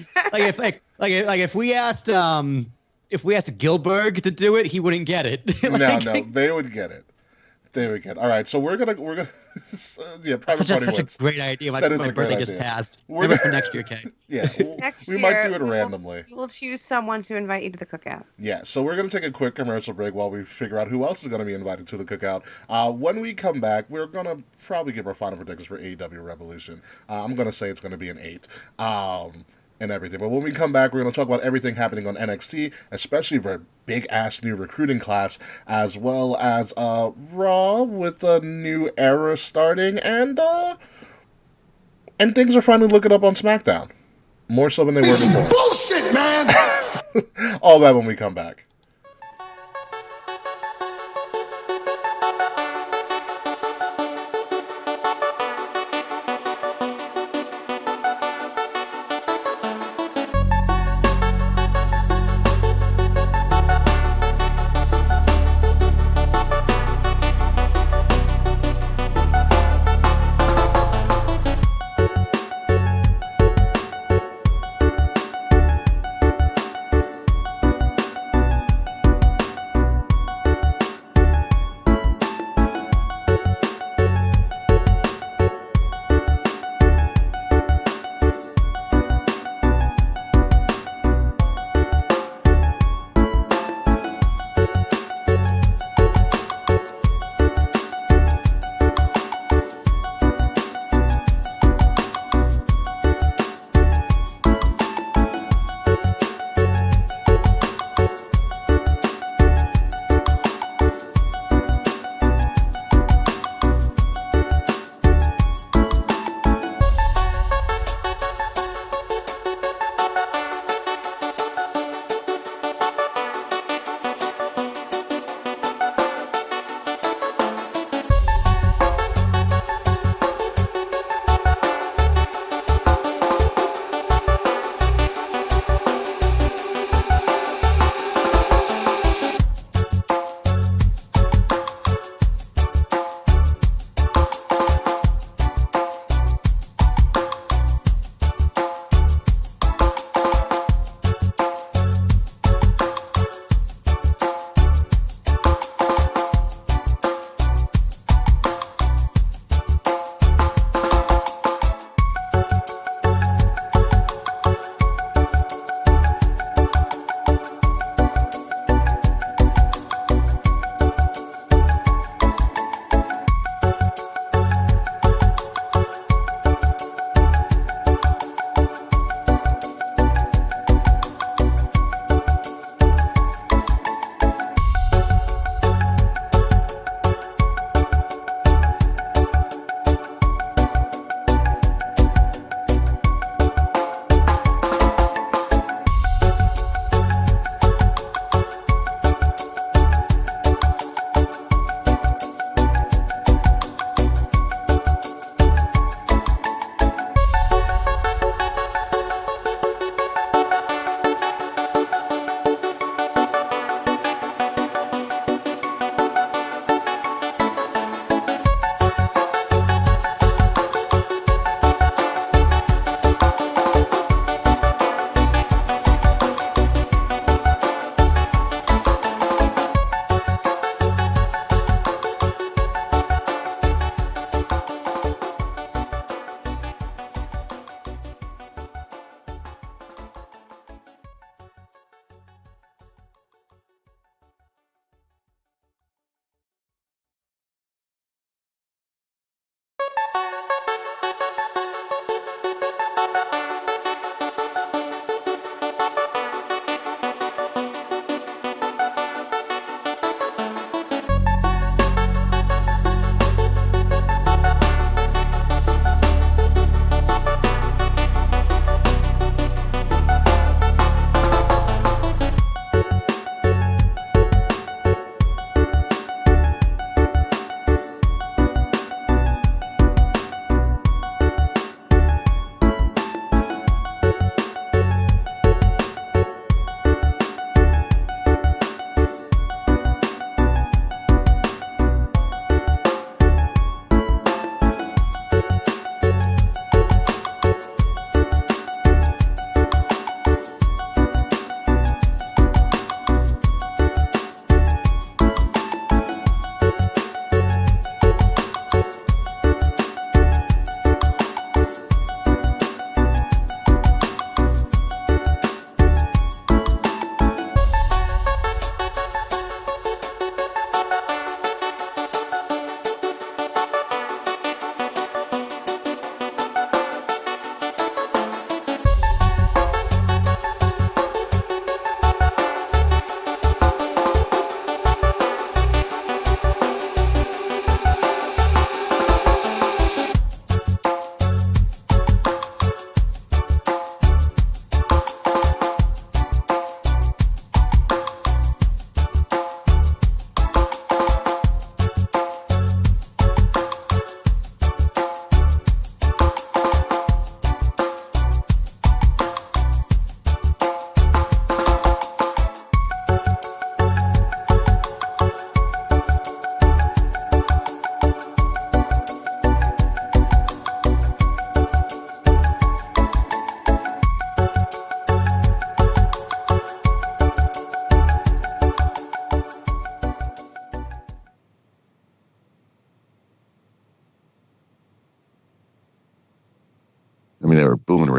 If we asked Gilbert to do it, he wouldn't get it. No, they would get it. They would get it. All right, so we're gonna yeah, Private Party such a wins. great idea. My That is a birthday great just idea. passed. We're Maybe gonna- for next year, Kay. Yeah, Next we year, might do it randomly. We will choose someone to invite you to the cookout. Yeah, so we're going to take a quick commercial break while we figure out who else is going to be invited to the cookout. When we come back, we're going to probably give our final predictions for AEW Revolution. I'm going to say it's going to be an 8 and everything. But when we come back, we're going to talk about everything happening on NXT, especially for a big-ass new recruiting class, as well as Raw with a new era starting, and things are finally looking up on SmackDown. More so than they were This is before. bullshit, man. All that when we come back.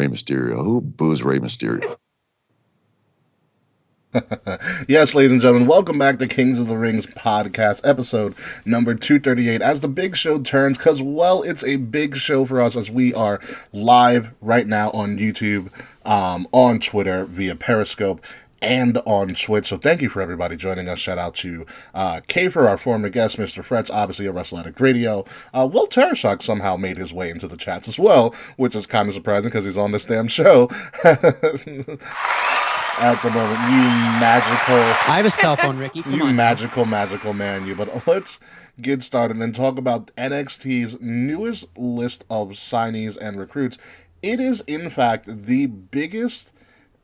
Rey Mysterio? Who boos Rey Mysterio? Yes, ladies and gentlemen, welcome back to Kings of the Rings podcast, episode number 238. As the big show turns, because, well, it's a big show for us as we are live right now on YouTube, on Twitter, via Periscope, and on Twitch. So thank you for everybody joining us. Shout out to Kafer, our former guest, Mr. Fretz, obviously a Wrestle Addict Radio. Will Tereshak somehow made his way into the chats as well, which is kind of surprising because he's on this damn show. At the moment, you magical... I have a cell phone, Ricky. Come on. Magical man, you. But let's get started and talk about NXT's newest list of signees and recruits. It is, in fact, the biggest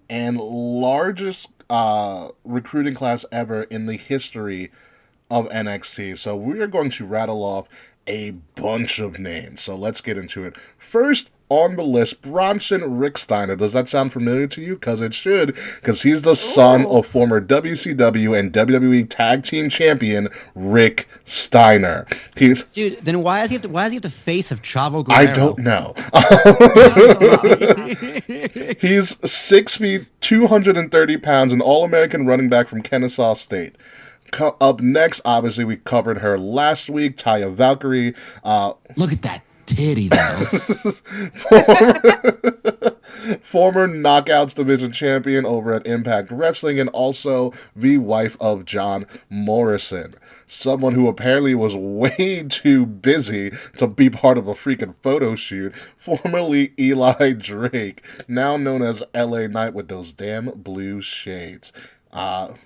and largest recruiting class ever in the history of NXT. So we are going to rattle off a bunch of names. So let's get into it. First on the list, Bronson Rick Steiner. Does that sound familiar to you? Because it should, because he's the son of former WCW and WWE Tag Team Champion Rick Steiner. Dude, then why does he have the face of Chavo Guerrero? I don't know. He's 6 feet, 230 pounds, an All-American running back from Kennesaw State. Up next, obviously, we covered her last week, Taya Valkyrie. Look at that titty, though. Former Knockouts Division champion over at Impact Wrestling, and also the wife of John Morrison. Someone who apparently was way too busy to be part of a freaking photo shoot. Formerly Eli Drake, now known as LA Knight with those damn blue shades. Wow,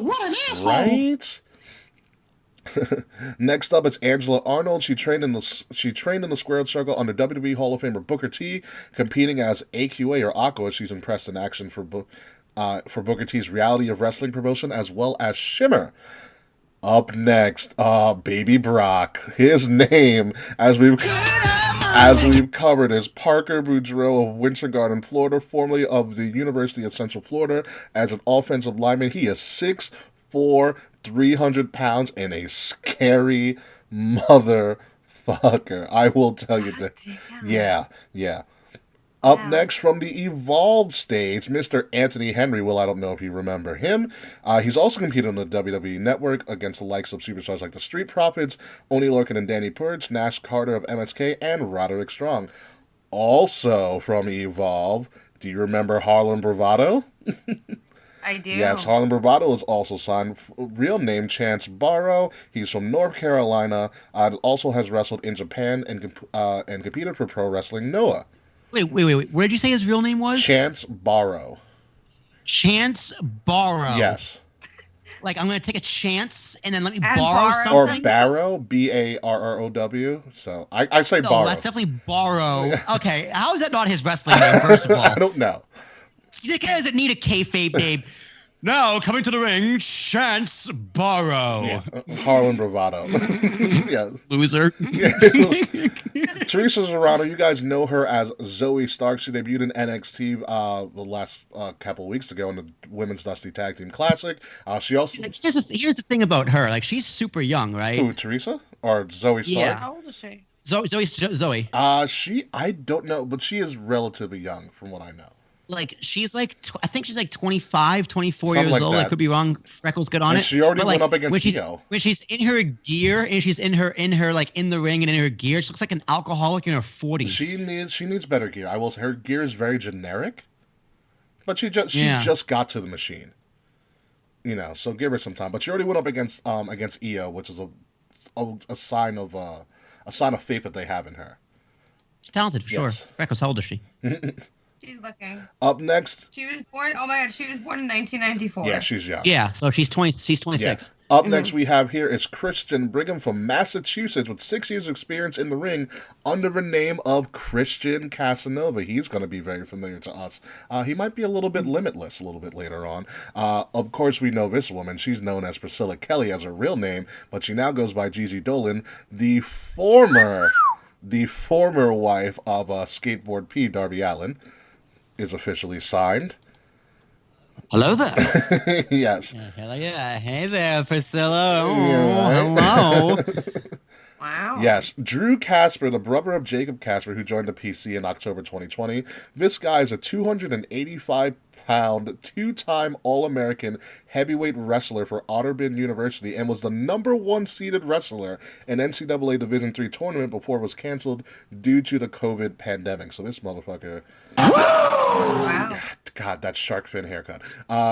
what an asshole! Right? Next up, it's Angela Arnold. She trained in the Squared Circle under WWE Hall of Famer Booker T, competing as AQA or Aqua. She's impressed in action for Booker T's Reality of Wrestling promotion, as well as Shimmer. Up next, Baby Brock. His name, as we've covered, is Parker Boudreaux of Winter Garden, Florida, formerly of the University of Central Florida. As an offensive lineman, he is 6'4", 300 pounds, and a scary motherfucker. I will tell you that. Yeah. Up next from the Evolve stage, Mr. Anthony Henry. Well, I don't know if you remember him. He's also competed on the WWE Network against the likes of superstars like the Street Profits, Oni Lorcan and Danny Purge, Nash Carter of MSK, and Roderick Strong. Also from Evolve, do you remember Harlem Bravado? I do. Yes, Harlem Bravado is also signed. Real name, Chance Barrow. He's from North Carolina. Also has wrestled in Japan and competed for Pro Wrestling Noah. Wait. Where did you say his real name was? Chance Barrow. Chance Barrow. Yes. Like, I'm going to take a chance and then let me And borrow something? Or Barrow, Barrow. So I say No, Barrow. that's definitely Barrow. Okay, how is that not his wrestling name, first of all? I don't know. The guy doesn't need a kayfabe name. Now, coming to the ring, Chance Barrow. Yeah, Harlem Bravado. Yeah. Loser. Yeah. Teresa Serrano, you guys know her as Zoe Stark. She debuted in NXT the last couple of weeks ago in the Women's Dusty Tag Team Classic. She also... Here's the thing about her. Like, she's super young, right? Who, Teresa? Or Zoe Stark? Yeah. How old is she? Zoe. I don't know, but she is relatively young from what I know. Like, she's like, I think she's like 25, 24 Something years like old. that. I could be wrong. Freckles good on And it. she already But, went like, up against Io. when she's in her gear and she's in her like in the ring and in her gear, she looks like an alcoholic in her 40s. She needs better gear. I will say her gear is very generic, but she just got to the machine. You know, so give her some time. But she already went up against Io, which is a sign of faith that they have in her. She's talented for sure. Freckles, how old is she? She's looking. Up next. She was born. Oh my God, she was born in 1994. Yeah, she's young. Yeah, so she's 20. She's 26. Yeah. Up next, we have here is Christian Brigham from Massachusetts with 6 years' experience in the ring under the name of Christian Casanova. He's going to be very familiar to us. He might be a little bit limitless a little bit later on. Of course, we know this woman. She's known as Priscilla Kelly as her real name, but she now goes by Jeezy Dolan, the former wife of Skateboard P, Darby Allin, is officially signed. Hello there. Yes. Hell yeah. Hey there, Priscilla. Oh, Yeah, right. hello. Wow. Wow. Yes, Drew Casper, the brother of Jacob Casper, who joined the PC in October 2020. This guy is a 285-pound, two-time All-American heavyweight wrestler for Otterbein University and was the number 1 seeded wrestler in NCAA Division III tournament before it was canceled due to the COVID pandemic. So this motherfucker... Wow. God, that shark fin haircut.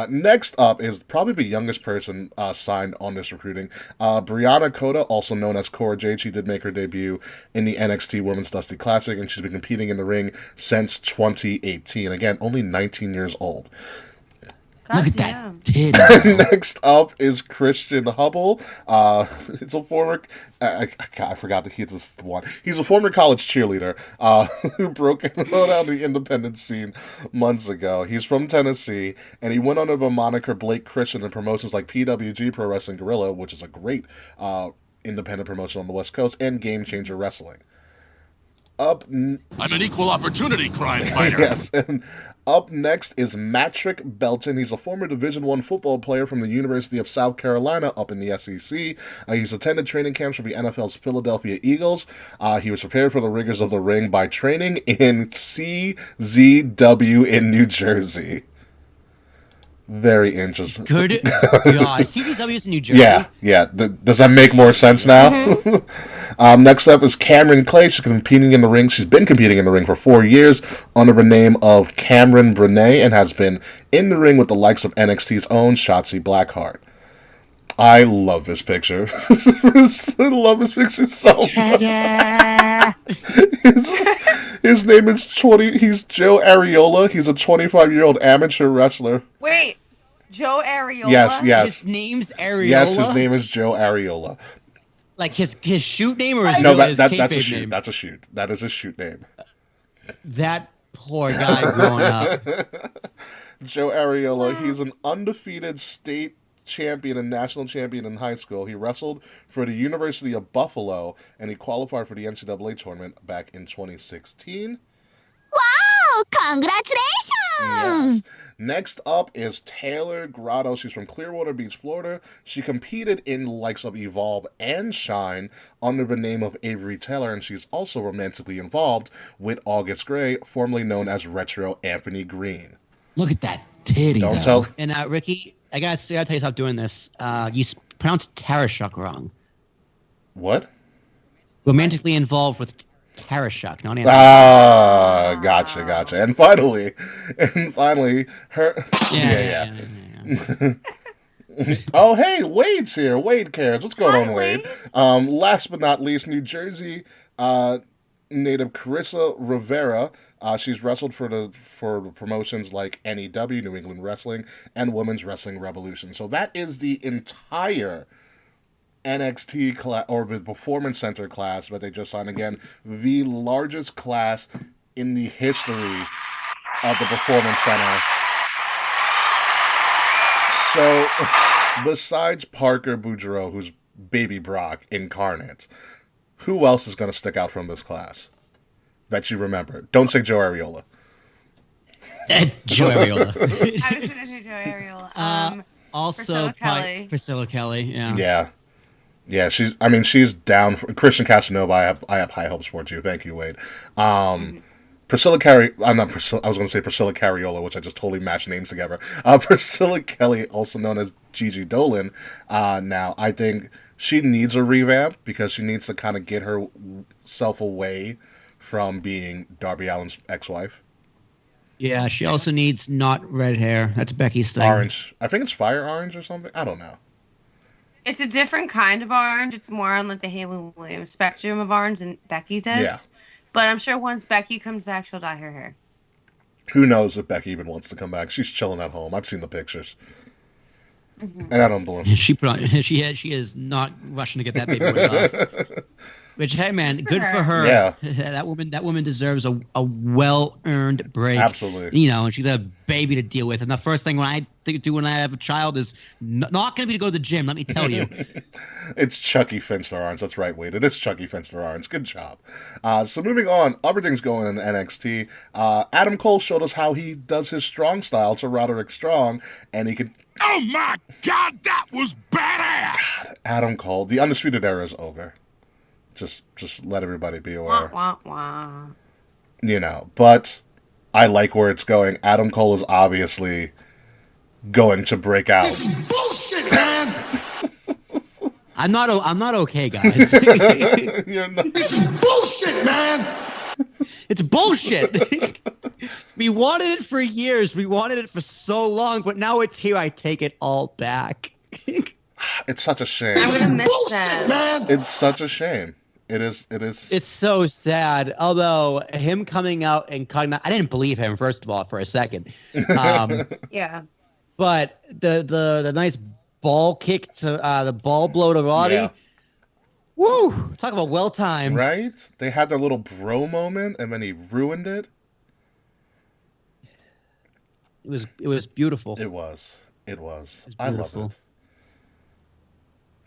Next up is probably the youngest person signed on this recruiting. Brianna Kota, also known as Cora Jade. She did make her debut in the NXT Women's Dusty Classic, and she's been competing in the ring since 2018. Again, only 19 years old. Look at that titty. Next up is Christian Hubble. It's a former... I forgot that he's this one. He's a former college cheerleader who broke out on the independent scene months ago. He's from Tennessee, and he went under the moniker Blake Christian in promotions like PWG Pro Wrestling Guerrilla, which is a great independent promotion on the West Coast, and Game Changer Wrestling. I'm an equal opportunity crime fighter. Yes, and up next is Matrick Belton. He's a former Division I football player from the University of South Carolina up in the SEC. He's attended training camps for the NFL's Philadelphia Eagles. He was prepared for the rigors of the ring by training in CZW in New Jersey. Very interesting. Good God. CZW's in New Jersey? Yeah. Does that make more sense now? Mm-hmm. Next up is Cameron Clay. She's competing in the ring. She's been competing in the ring for 4 years under the name of Cameron Brené and has been in the ring with the likes of NXT's own Shotzi Blackheart. I love this picture. I love this picture so much. His name is He's Joe Areola. He's a 25-year-old amateur wrestler. Wait, Joe Areola? Yes. His name's Areola? Yes, his name is Joe Areola. Like his shoot name or his No, his that's a kayfabe shoot. name? That's a shoot. That is his shoot name. That poor guy growing up. Joe Areola, he's an undefeated state champion and national champion in high school. He wrestled for the University of Buffalo, and he qualified for the NCAA tournament back in 2016. Wow! Congratulations! Yes. Next up is Taylor Grotto. She's from Clearwater Beach, Florida. She competed in the likes of Evolve and Shine under the name of Avery Taylor, and she's also romantically involved with August Gray, formerly known as Retro Anthony Green. Look at that titty, Don't though. tell. And Ricky, I gotta tell you, stop doing this. You pronounced Tarashuk wrong. What? Romantically involved with Tarashuk, not Anthony. Gotcha. And finally, her. Yeah. Oh, hey, Wade's here. Wade cares. What's going on, Wade? Last but not least, New Jersey native Carissa Rivera. She's wrestled for promotions like NEW, New England Wrestling, and Women's Wrestling Revolution. So that is the entire NXT class, or the Performance Center class, but they just signed again, the largest class in the history of the Performance Center. So, besides Parker Boudreaux, who's Baby Brock incarnate, who else is going to stick out from this class that you remember? Don't say Joe Areola. Joe Areola. I was going to say Joe Areola. Also, Priscilla Kelly. Yeah. Yeah, she's down. Christian Casanova, I have high hopes for too. Thank you, Wade. Priscilla Carey, I'm not Priscilla, I was going to say Priscilla Carriola, which I just totally mashed names together. Priscilla Kelly, also known as Gigi Dolan. Now, I think she needs a revamp because she needs to kind of get herself away from being Darby Allin's ex-wife. Yeah, she also needs not red hair. That's Becky's thing. Orange. I think it's fire orange or something. I don't know. It's a different kind of orange. It's more on like the Haley Williams spectrum of orange than Becky's is. Yeah. But I'm sure once Becky comes back, she'll dye her hair. Who knows if Becky even wants to come back? She's chilling at home. I've seen the pictures. Mm-hmm. And I don't believe she is not rushing to get that baby weight off. Which, hey man, good for her. Yeah. That woman deserves a well-earned break. Absolutely. You know, and she's got a baby to deal with. And the first thing when I have a child is not going to be to go to the gym, let me tell you. It's Chucky Finster-Arns. That's right, Wade. It is Chucky Finster-Arns. Good job. So moving on, everything's going in NXT. Adam Cole showed us how he does his strong style to Roderick Strong, and he could... Oh my God, that was badass! God, Adam Cole. The Undisputed Era is over. Just let everybody be Wah, aware. wah, wah. You know, but I like where it's going. Adam Cole is obviously going to break out. This is bullshit, man. I'm not okay, guys. You're not- This is bullshit, man. It's bullshit. We wanted it for years. We wanted it for so long, but now it's here. I take it all back. It's such a shame. I'm gonna miss Bullshit, them. man. It's such a shame. It is. It's so sad. Although him coming out and cutting out, I didn't believe him, first of all, for a second. Yeah. But the nice ball kick to the ball blow to Roddy. Yeah. Woo! Talk about well timed. Right? They had their little bro moment, and then he ruined it. It was beautiful. It was. It's I love beautiful. it.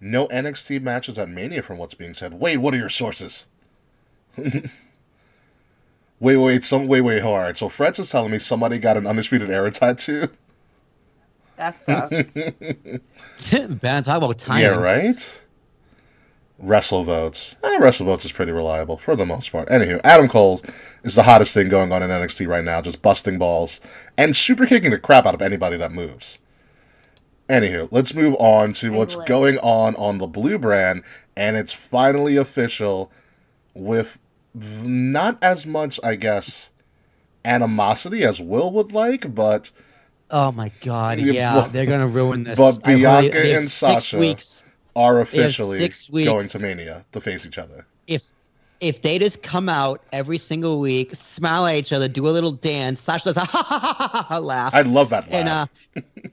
No NXT matches at Mania, from what's being said. Wait, what are your sources? wait. All right. So Fred's is telling me somebody got an Undisputed Era tattoo. That sucks. Ben, talk about timing. Yeah, right? Wrestle votes. Wrestle votes is pretty reliable for the most part. Anywho, Adam Cole is the hottest thing going on in NXT right now, just busting balls and super kicking the crap out of anybody that moves. Anywho, let's move on to what's going on the Blue brand, and it's finally official with not as much, I guess, animosity as Will would like, but... Oh my God! Yeah, they're gonna ruin this. But Bianca and 6 Sasha weeks. are officially 6 weeks. going to Mania to face each other. If they just come out every single week, smile at each other, do a little dance, Sasha does a ha ha ha ha ha laugh. I love that laugh.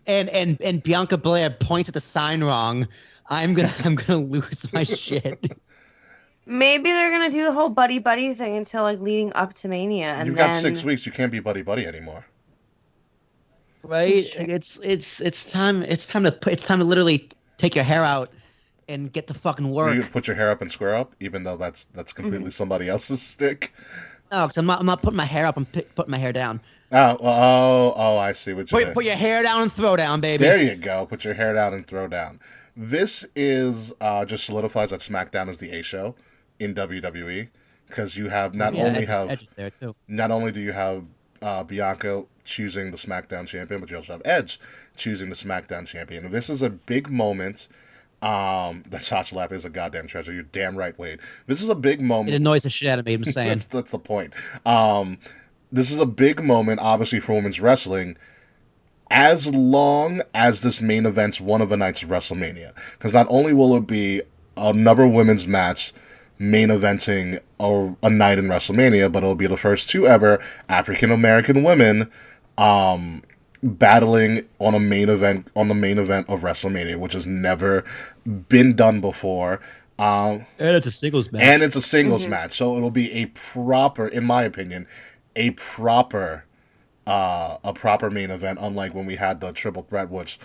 And Bianca Belair points at the sign wrong. I'm gonna lose my shit. Maybe they're gonna do the whole buddy thing until like leading up to Mania, and You've then... got 6 weeks. You can't be buddy anymore. Right? It's time to literally take your hair out and get to fucking work. You put your hair up and square up, even though that's completely somebody else's stick. No, because I'm not putting my hair up. I'm putting my hair down. Oh, I see what you Put your hair down and throw down, baby. There you go. Put your hair down and throw down. This is just solidifies that SmackDown is the A show in WWE, because you have not only do you have Bianca choosing the SmackDown champion, but you also have Edge choosing the SmackDown champion. And this is a big moment. That Sasha Lap is a goddamn treasure. You're damn right, Wade. This is a big moment. It annoys the shit out of me. I'm saying that's the point. This is a big moment, obviously, for women's wrestling, as long as this main event's one of the nights of WrestleMania. Because not only will it be another women's match main eventing a night in WrestleMania, but it'll be the first two ever African American women battling on the main event of WrestleMania, which has never been done before. And it's a singles match. Match, so it'll be a proper, in my opinion, a proper main event, unlike when we had the triple threat, which,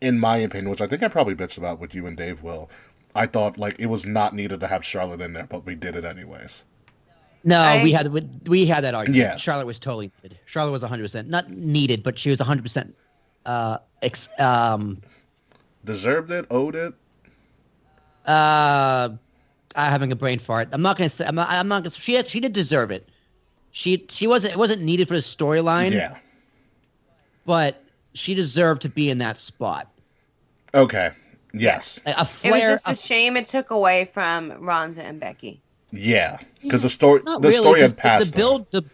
in my opinion, which I think I probably bitched about with you and Dave Will, I thought like it was not needed to have Charlotte in there, but we did it anyways. No, we had that argument. Yeah. Charlotte was totally needed. Charlotte was 100% not needed, but she was 100% deserved it, owed it. I'm having a brain fart. I'm not gonna say. I'm not gonna. She did deserve it. She wasn't. It wasn't needed for the storyline. Yeah. But she deserved to be in that spot. Okay. Yes. A flare, it was just a shame it took away from Ronda and Becky. Yeah, because the story had passed. The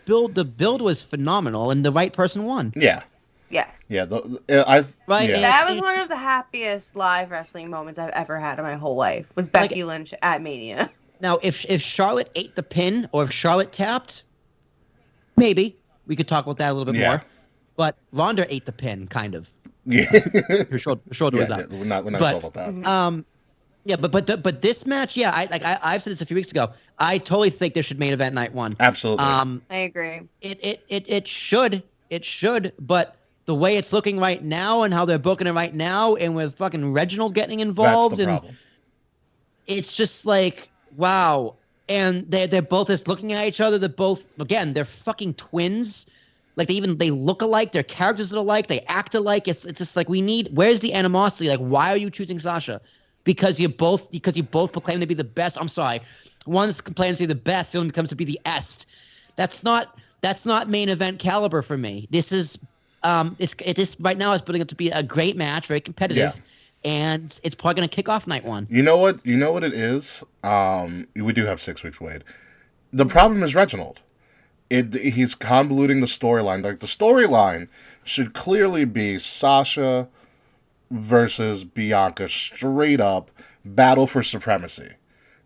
build was phenomenal, and the right person won. Yeah. Yes. Yeah. Right. Yeah. That was one of the happiest live wrestling moments I've ever had in my whole life. Was Becky Lynch at Mania. Now, if Charlotte ate the pin or if Charlotte tapped, maybe we could talk about that a little bit more. But Ronda ate the pin, kind of. Yeah. Her shoulder was up. Yeah, we're not talking about that. Yeah, but this match, I've said this a few weeks ago. I totally think there should main event night one. Absolutely. I agree. It should, but the way it's looking right now and how they're booking it right now, and with fucking Reginald getting involved, that's the problem. It's just like, wow. And they're both just looking at each other. They're both, again, they're fucking twins. Like they look alike. Their characters are alike. They act alike. It's just like where's the animosity? Like, why are you choosing Sasha? Because you both proclaim to be the best. I'm sorry. One's complaining to be the best, the other one comes to be the est. That's not main event caliber for me. This is it is right now. It's building up to be a great match, very competitive, and it's probably going to kick off night one. You know what? You know what it is. We do have 6 weeks, Wade. The problem is Reginald. He's convoluting the storyline. Like, the storyline should clearly be Sasha versus Bianca, straight up battle for supremacy.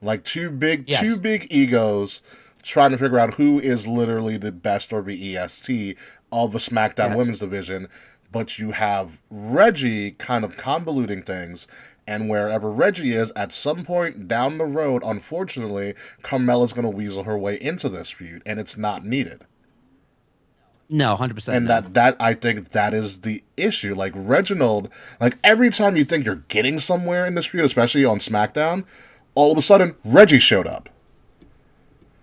Like two big egos trying to figure out who is literally the best or the EST of the SmackDown Women's Division. But you have Reggie kind of convoluting things, and wherever Reggie is, at some point down the road, unfortunately, Carmella's going to weasel her way into this feud, and it's not needed. No, 100%. And that I think that is the issue. Like, Reginald, like, every time you think you're getting somewhere in this feud, especially on SmackDown, all of a sudden, Reggie showed up.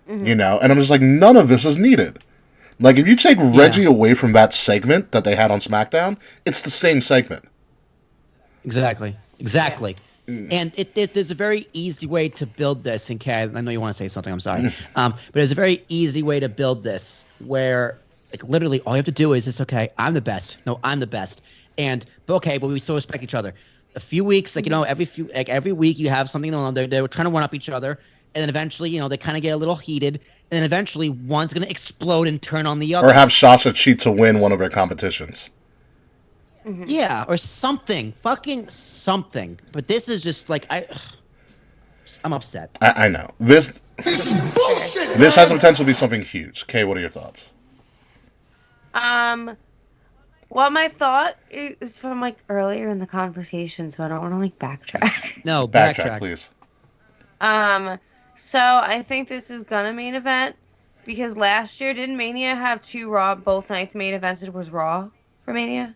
Mm-hmm. You know? And I'm just like, none of this is needed. Like, if you take Reggie away from that segment that they had on SmackDown, it's the same segment. Exactly. And there's a very easy way to build this. And Kay, I know you want to say something. I'm sorry. But there's a very easy way to build this where, like, literally all you have to do is, it's okay, I'm the best. No, I'm the best. But we still respect each other. A few weeks, every week you have something going on. They're trying to one up each other. And then eventually, they kind of get a little heated. And then eventually one's going to explode and turn on the other. Or have Sasha cheat to win one of their competitions. Mm-hmm. Yeah, or something. Fucking something. But this is just like, I'm upset. I know. This is bullshit! This has the potential to be something huge. Kay, what are your thoughts? Well, my thought is from, like, earlier in the conversation, so I don't want to, like, backtrack. No, backtrack, please. So I think this is gonna main event because last year didn't Mania have two Raw both nights main events? It was Raw for Mania.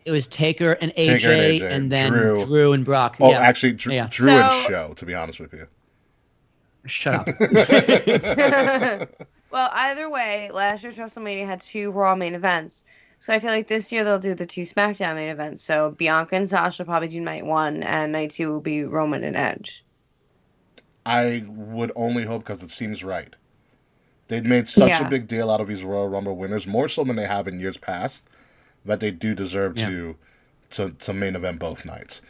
It was Taker and AJ, and then Drew and Brock. Oh, actually, Drew and Show. To be honest with you. Shut up. Well, either way, last year's WrestleMania had two Raw main events. So I feel like this year they'll do the two SmackDown main events. So Bianca and Sasha probably do night 1, and night 2 will be Roman and Edge. I would only hope, because it seems right. They'd made such a big deal out of these Royal Rumble winners, more so than they have in years past, that they do deserve to main event both nights.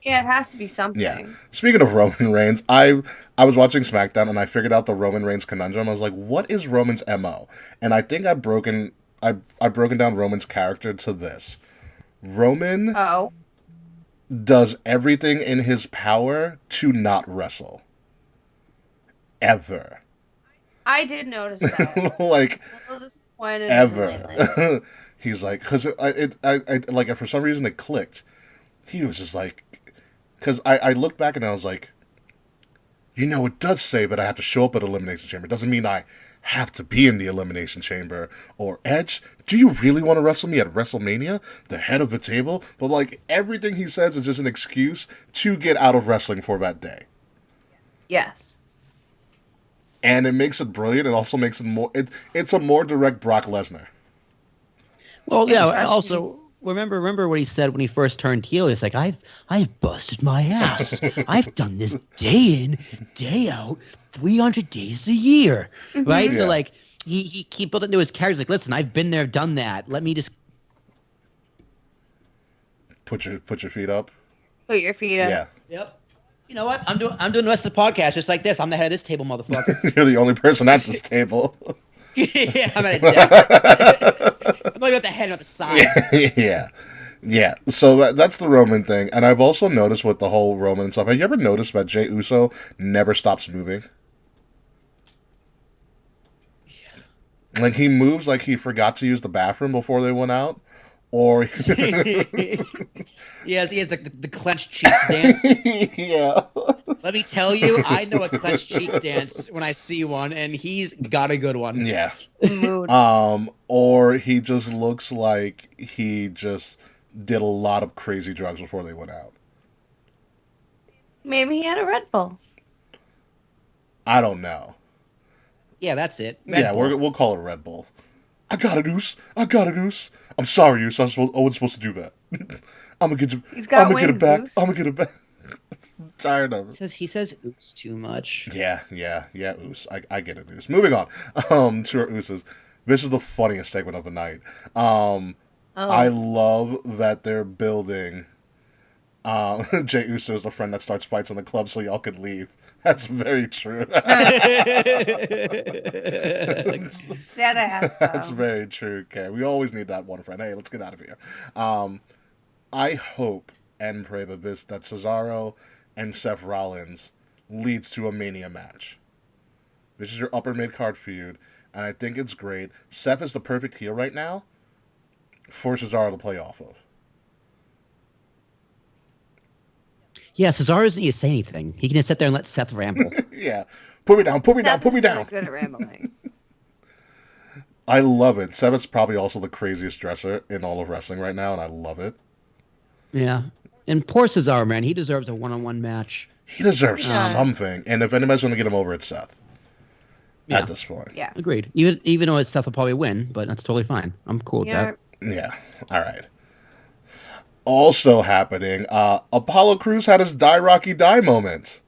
Yeah, it has to be something. Yeah. Speaking of Roman Reigns, I was watching SmackDown and I figured out the Roman Reigns conundrum. I was like, what is Roman's MO? And I think I've broken down Roman's character to this. Roman does everything in his power to not wrestle. Ever. I did notice that. Like, ever. He's like, because I like, for some reason it clicked. He was just like, because I looked back and I was like, it does say that I have to show up at Elimination Chamber. It doesn't mean I have to be in the Elimination Chamber. Or, Edge, do you really want to wrestle me at WrestleMania? The head of the table? But, like, everything he says is just an excuse to get out of wrestling for that day. Yes. And it makes it brilliant. It also makes it more... It's a more direct Brock Lesnar. Well, yeah, also... Remember what he said when he first turned heel? He's like, I've busted my ass. I've done this day in, day out, 300 days a year, right? Yeah. So like, he built into his character. He's like, listen, I've been there, done that. Let me just put your feet up. Put your feet up. Yeah. Yep. You know what? I'm doing the rest of the podcast just like this. I'm the head of this table, motherfucker. You're the only person at this table. Yeah, I'm at a desk. I'm not at the head, not the side. Yeah. So that's the Roman thing. And I've also noticed with the whole Roman and stuff, have you ever noticed that Jey Uso never stops moving? Yeah. Like, he moves like he forgot to use the bathroom before they went out. Or yes, he has the clenched cheeks dance. Yeah. Let me tell you, I know a clenched cheek dance when I see one, and he's got a good one. Yeah. Or he just looks like he just did a lot of crazy drugs before they went out. Maybe he had a Red Bull. I don't know. Yeah, that's it. Red Bull. We'll call it Red Bull. I got a noose. I'm sorry, Zeus. I wasn't supposed to do that. I'm gonna get it back. I'm gonna get it back. I'm tired of it. He says oops too much. Yeah, oos. I get it, oos. Moving on to our ooses. This is the funniest segment of the night. I love that they're building Jey Uso is the friend that starts fights in the club so y'all could leave. That's very true. That's very true, okay. We always need that one friend. Hey, let's get out of here. I hope and pray that Cesaro and Seth Rollins leads to a Mania match. This is your upper mid-card feud, and I think it's great. Seth is the perfect heel right now for Cesaro to play off of. Yeah, Cesaro doesn't need to say anything. He can just sit there and let Seth ramble. Yeah. Put me down. Good at rambling. I love it. Seth is probably also the craziest dresser in all of wrestling right now, and I love it. Yeah. And poor Cesaro, man. He deserves a one-on-one match. He deserves something. And if anybody's going to get him over, it's Seth. Yeah. At this point. Yeah. Agreed. Even though Seth will probably win, but that's totally fine. I'm cool with that. Yeah. All right. Also happening, Apollo Crews had his Die Rocky Die moment.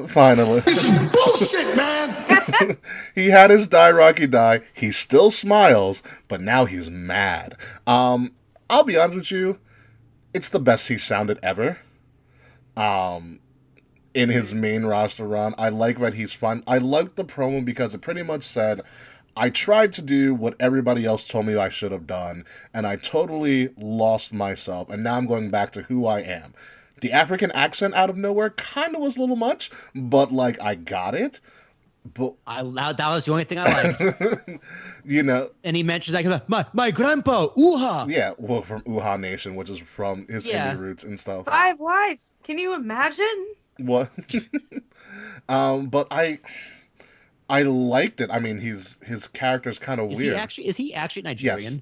Finally. This is bullshit, man! He had his Die Rocky Die. He still smiles, but now he's mad. I'll be honest with you. It's the best he sounded ever. In his main roster run. I like that he's fun. I like the promo because it pretty much said, I tried to do what everybody else told me I should have done, and I totally lost myself, and now I'm going back to who I am. The African accent out of nowhere kind of was a little much, but, like, I got it. But that was the only thing I liked. You know. And he mentioned, like, my grandpa, Uha. Yeah, well, from Uha Nation, which is from his indie roots and stuff. 5 wives. Can you imagine? What? But I liked it. I mean, his character's kind of weird. Is he actually Nigerian? Yes.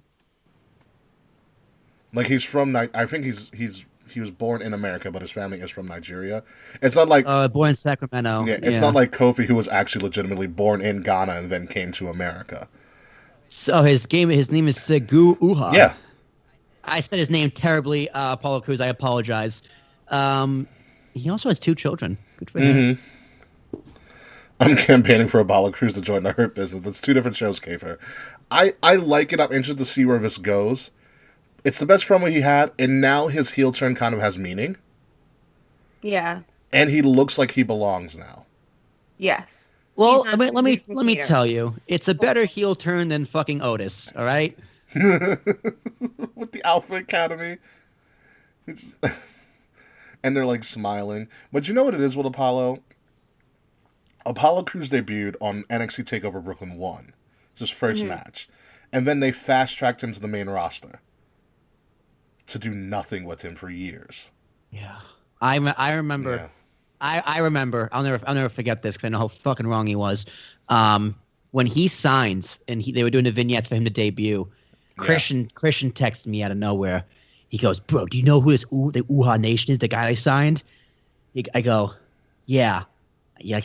Like he's from I think he was born in America, but his family is from Nigeria. It's not like born in Sacramento. Yeah, it's not like Kofi, who was actually legitimately born in Ghana and then came to America. So his name is Segu Uha. Yeah. I said his name terribly, Apollo Crews. I apologize. He also has 2 children. Good for him. I'm campaigning for Apollo Crews to join the Hurt Business. It's 2 different shows, Kafer. I like it. I'm interested to see where this goes. It's the best promo he had, and now his heel turn kind of has meaning. Yeah. And he looks like he belongs now. Yes. Well, let me tell you, it's a better heel turn than fucking Otis. All right. With the Alpha Academy, and they're like smiling. But you know what it is with Apollo? Apollo Crews debuted on NXT TakeOver Brooklyn 1. It's his first match. And then they fast-tracked him to the main roster to do nothing with him for years. Yeah. I remember. Yeah. I remember. I'll never forget this because I know how fucking wrong he was. When he signs and they were doing the vignettes for him to debut, Christian texted me out of nowhere. He goes, "Bro, do you know who the Uha Nation is? The guy they signed?" I go, "Yeah,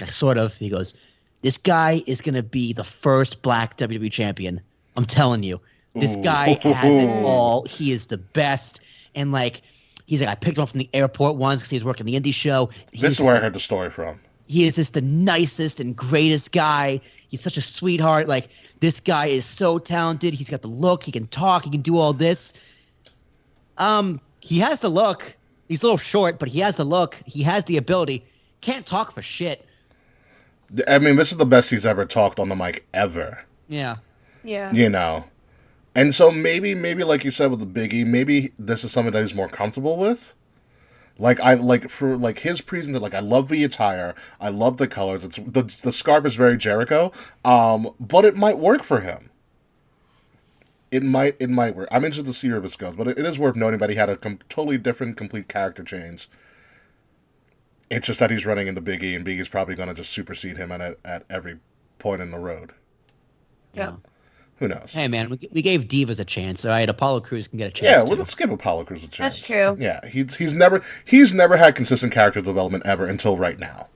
sort of." He goes, "This guy is gonna be the first Black WWE champion. I'm telling you, this guy has it all. He is the best." And like, he's like, I picked him up from the airport once because he was working the indie show. This is where I heard the story from. He is just the nicest and greatest guy. He's such a sweetheart. Like, this guy is so talented. He's got the look. He can talk. He can do all this. He has the look. He's a little short, but he has the look. He has the ability. Can't talk for shit. I mean, this is the best he's ever talked on the mic ever. Yeah. Yeah. You know. And so maybe like you said with the Biggie, maybe this is something that he's more comfortable with. Like for his presentation, like I love the attire, I love the colors. It's the scarf is very Jericho, but it might work for him. It might work. I'm interested to see where this goes, but it is worth noting that he had a totally different, complete character change. It's just that he's running into Biggie, and Biggie's probably going to just supersede him at every point in the road. Yeah. Who knows? Hey, man, we gave Divas a chance. All right, Apollo Crews can get a chance. Yeah, well, let's give Apollo Crews a chance. That's true. Yeah, he's never had consistent character development ever until right now.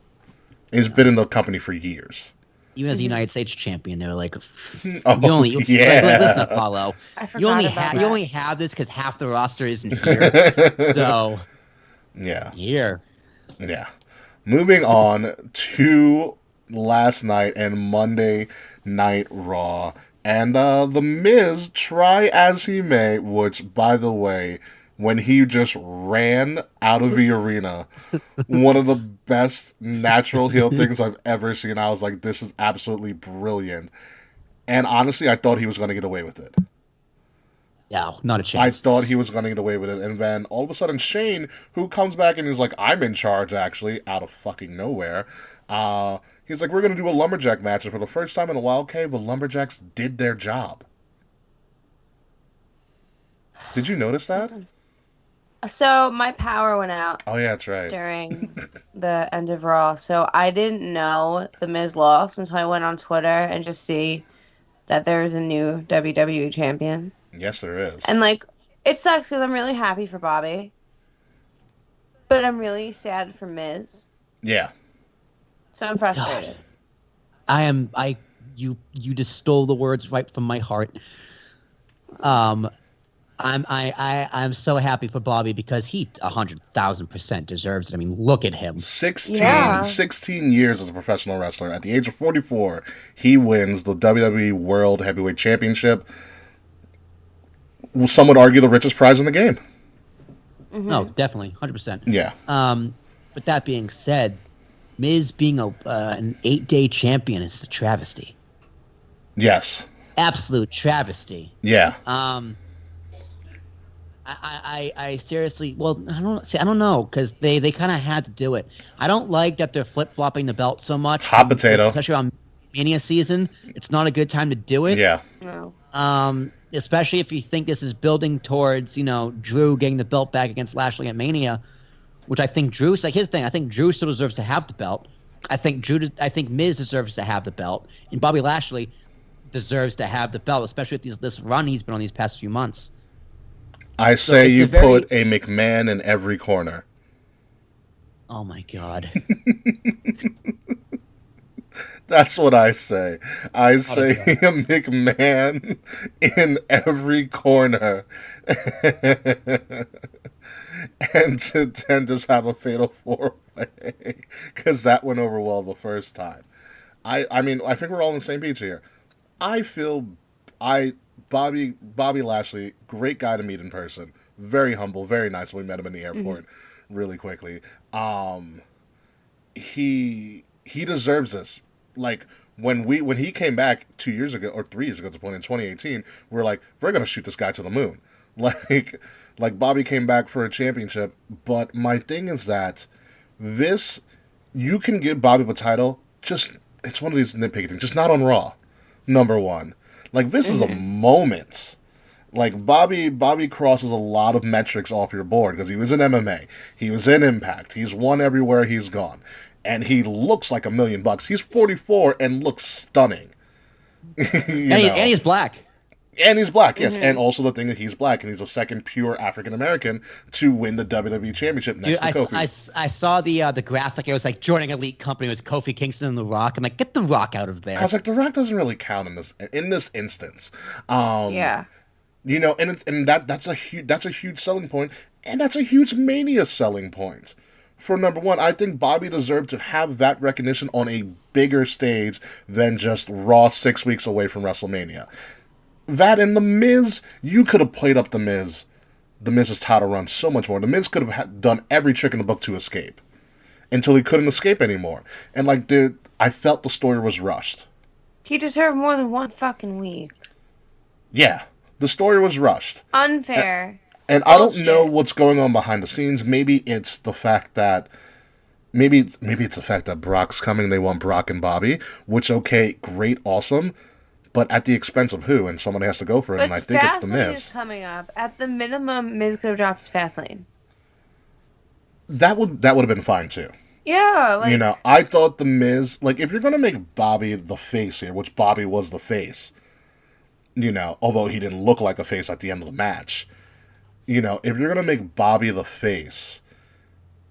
He's been in the company for years. Even as a United States champion, they were like, listen, Apollo, you only have this because half the roster isn't here. So, yeah, here. Yeah. Moving on to last night and Monday Night Raw. And The Miz, try as he may, which, by the way, when he just ran out of the arena, one of the best natural heel things I've ever seen. I was like, this is absolutely brilliant. And honestly, I thought he was going to get away with it. No, not a chance. I thought he was going to get away with it. And then all of a sudden, Shane, who comes back and he's like, I'm in charge, actually, out of fucking nowhere. He's like, we're going to do a lumberjack match. And for the first time in a while, okay, the lumberjacks did their job. Did you notice that? So my power went out. Oh, yeah, that's right. During the end of Raw. So I didn't know The Miz lost until I went on Twitter and just see that there's a new WWE champion. Yes, there is. And, like, it sucks because I'm really happy for Bobby. But I'm really sad for Miz. Yeah. So I'm frustrated. God. You just stole the words right from my heart. I'm so happy for Bobby because he 100,000% deserves it. I mean, look at him. 16 years as a professional wrestler. At the age of 44, he wins the WWE World Heavyweight Championship. Some would argue the richest prize in the game. Mm-hmm. No, definitely, 100%. Yeah. But that being said, Miz being an 8-day champion is a travesty. Yes. Absolute travesty. Yeah. I seriously, well, I don't know, because they kind of had to do it. I don't like that they're flip-flopping the belt so much. Hot potato. Especially on Mania season. It's not a good time to do it. Yeah. No. Especially if you think this is building towards, Drew getting the belt back against Lashley at Mania, which I think Drew's like his thing. I think Drew still deserves to have the belt. I think Miz deserves to have the belt, and Bobby Lashley deserves to have the belt, especially with this run he's been on these past few months. I say you put a McMahon in every corner. Oh my God. That's what I say. I say a McMahon in every corner. and just have a fatal 4-way. Because that went over well the first time. I mean, I think we're all on the same page here. Bobby Lashley, great guy to meet in person. Very humble, very nice. We met him in the airport really quickly. He deserves this. Like, when he came back 2 years ago, or 3 years ago at the point, in 2018, we were like, we're going to shoot this guy to the moon. Like Bobby came back for a championship. But my thing is that you can give Bobby the title, it's one of these nitpicky things, just not on Raw, number one. Like, this is a moment. Like, Bobby crosses a lot of metrics off your board because he was in MMA. He was in Impact. He's won everywhere he's gone. And he looks like $1 million. He's 44 and looks stunning. And he's black. And he's black, yes. And also the thing that he's black, and he's the second pure African-American to win the WWE Championship next to Kofi. I saw the graphic. It was like joining Elite Company. It was Kofi Kingston and The Rock. I'm like, get The Rock out of there. I was like, The Rock doesn't really count in this instance. Yeah. And that's a huge selling point, and that's a huge Mania selling point. For number one, I think Bobby deserved to have that recognition on a bigger stage than just Raw 6 weeks away from WrestleMania. That and The Miz, you could have played up The Miz. The Miz's title run so much more. The Miz could have done every trick in the book to escape. Until he couldn't escape anymore. And I felt the story was rushed. He deserved more than one fucking week. Yeah. The story was rushed. Unfair. And I don't know what's going on behind the scenes. Maybe it's the fact that Brock's coming. They want Brock and Bobby, which, okay, great, awesome, but at the expense of who? And someone has to go for it. And I think it's the Miz. Is coming up. At the minimum, Miz could have dropped his Fastlane. That would have been fine too. Yeah, I thought the Miz, if you're gonna make Bobby the face here, which Bobby was the face, although he didn't look like a face at the end of the match. If you're going to make Bobby the face,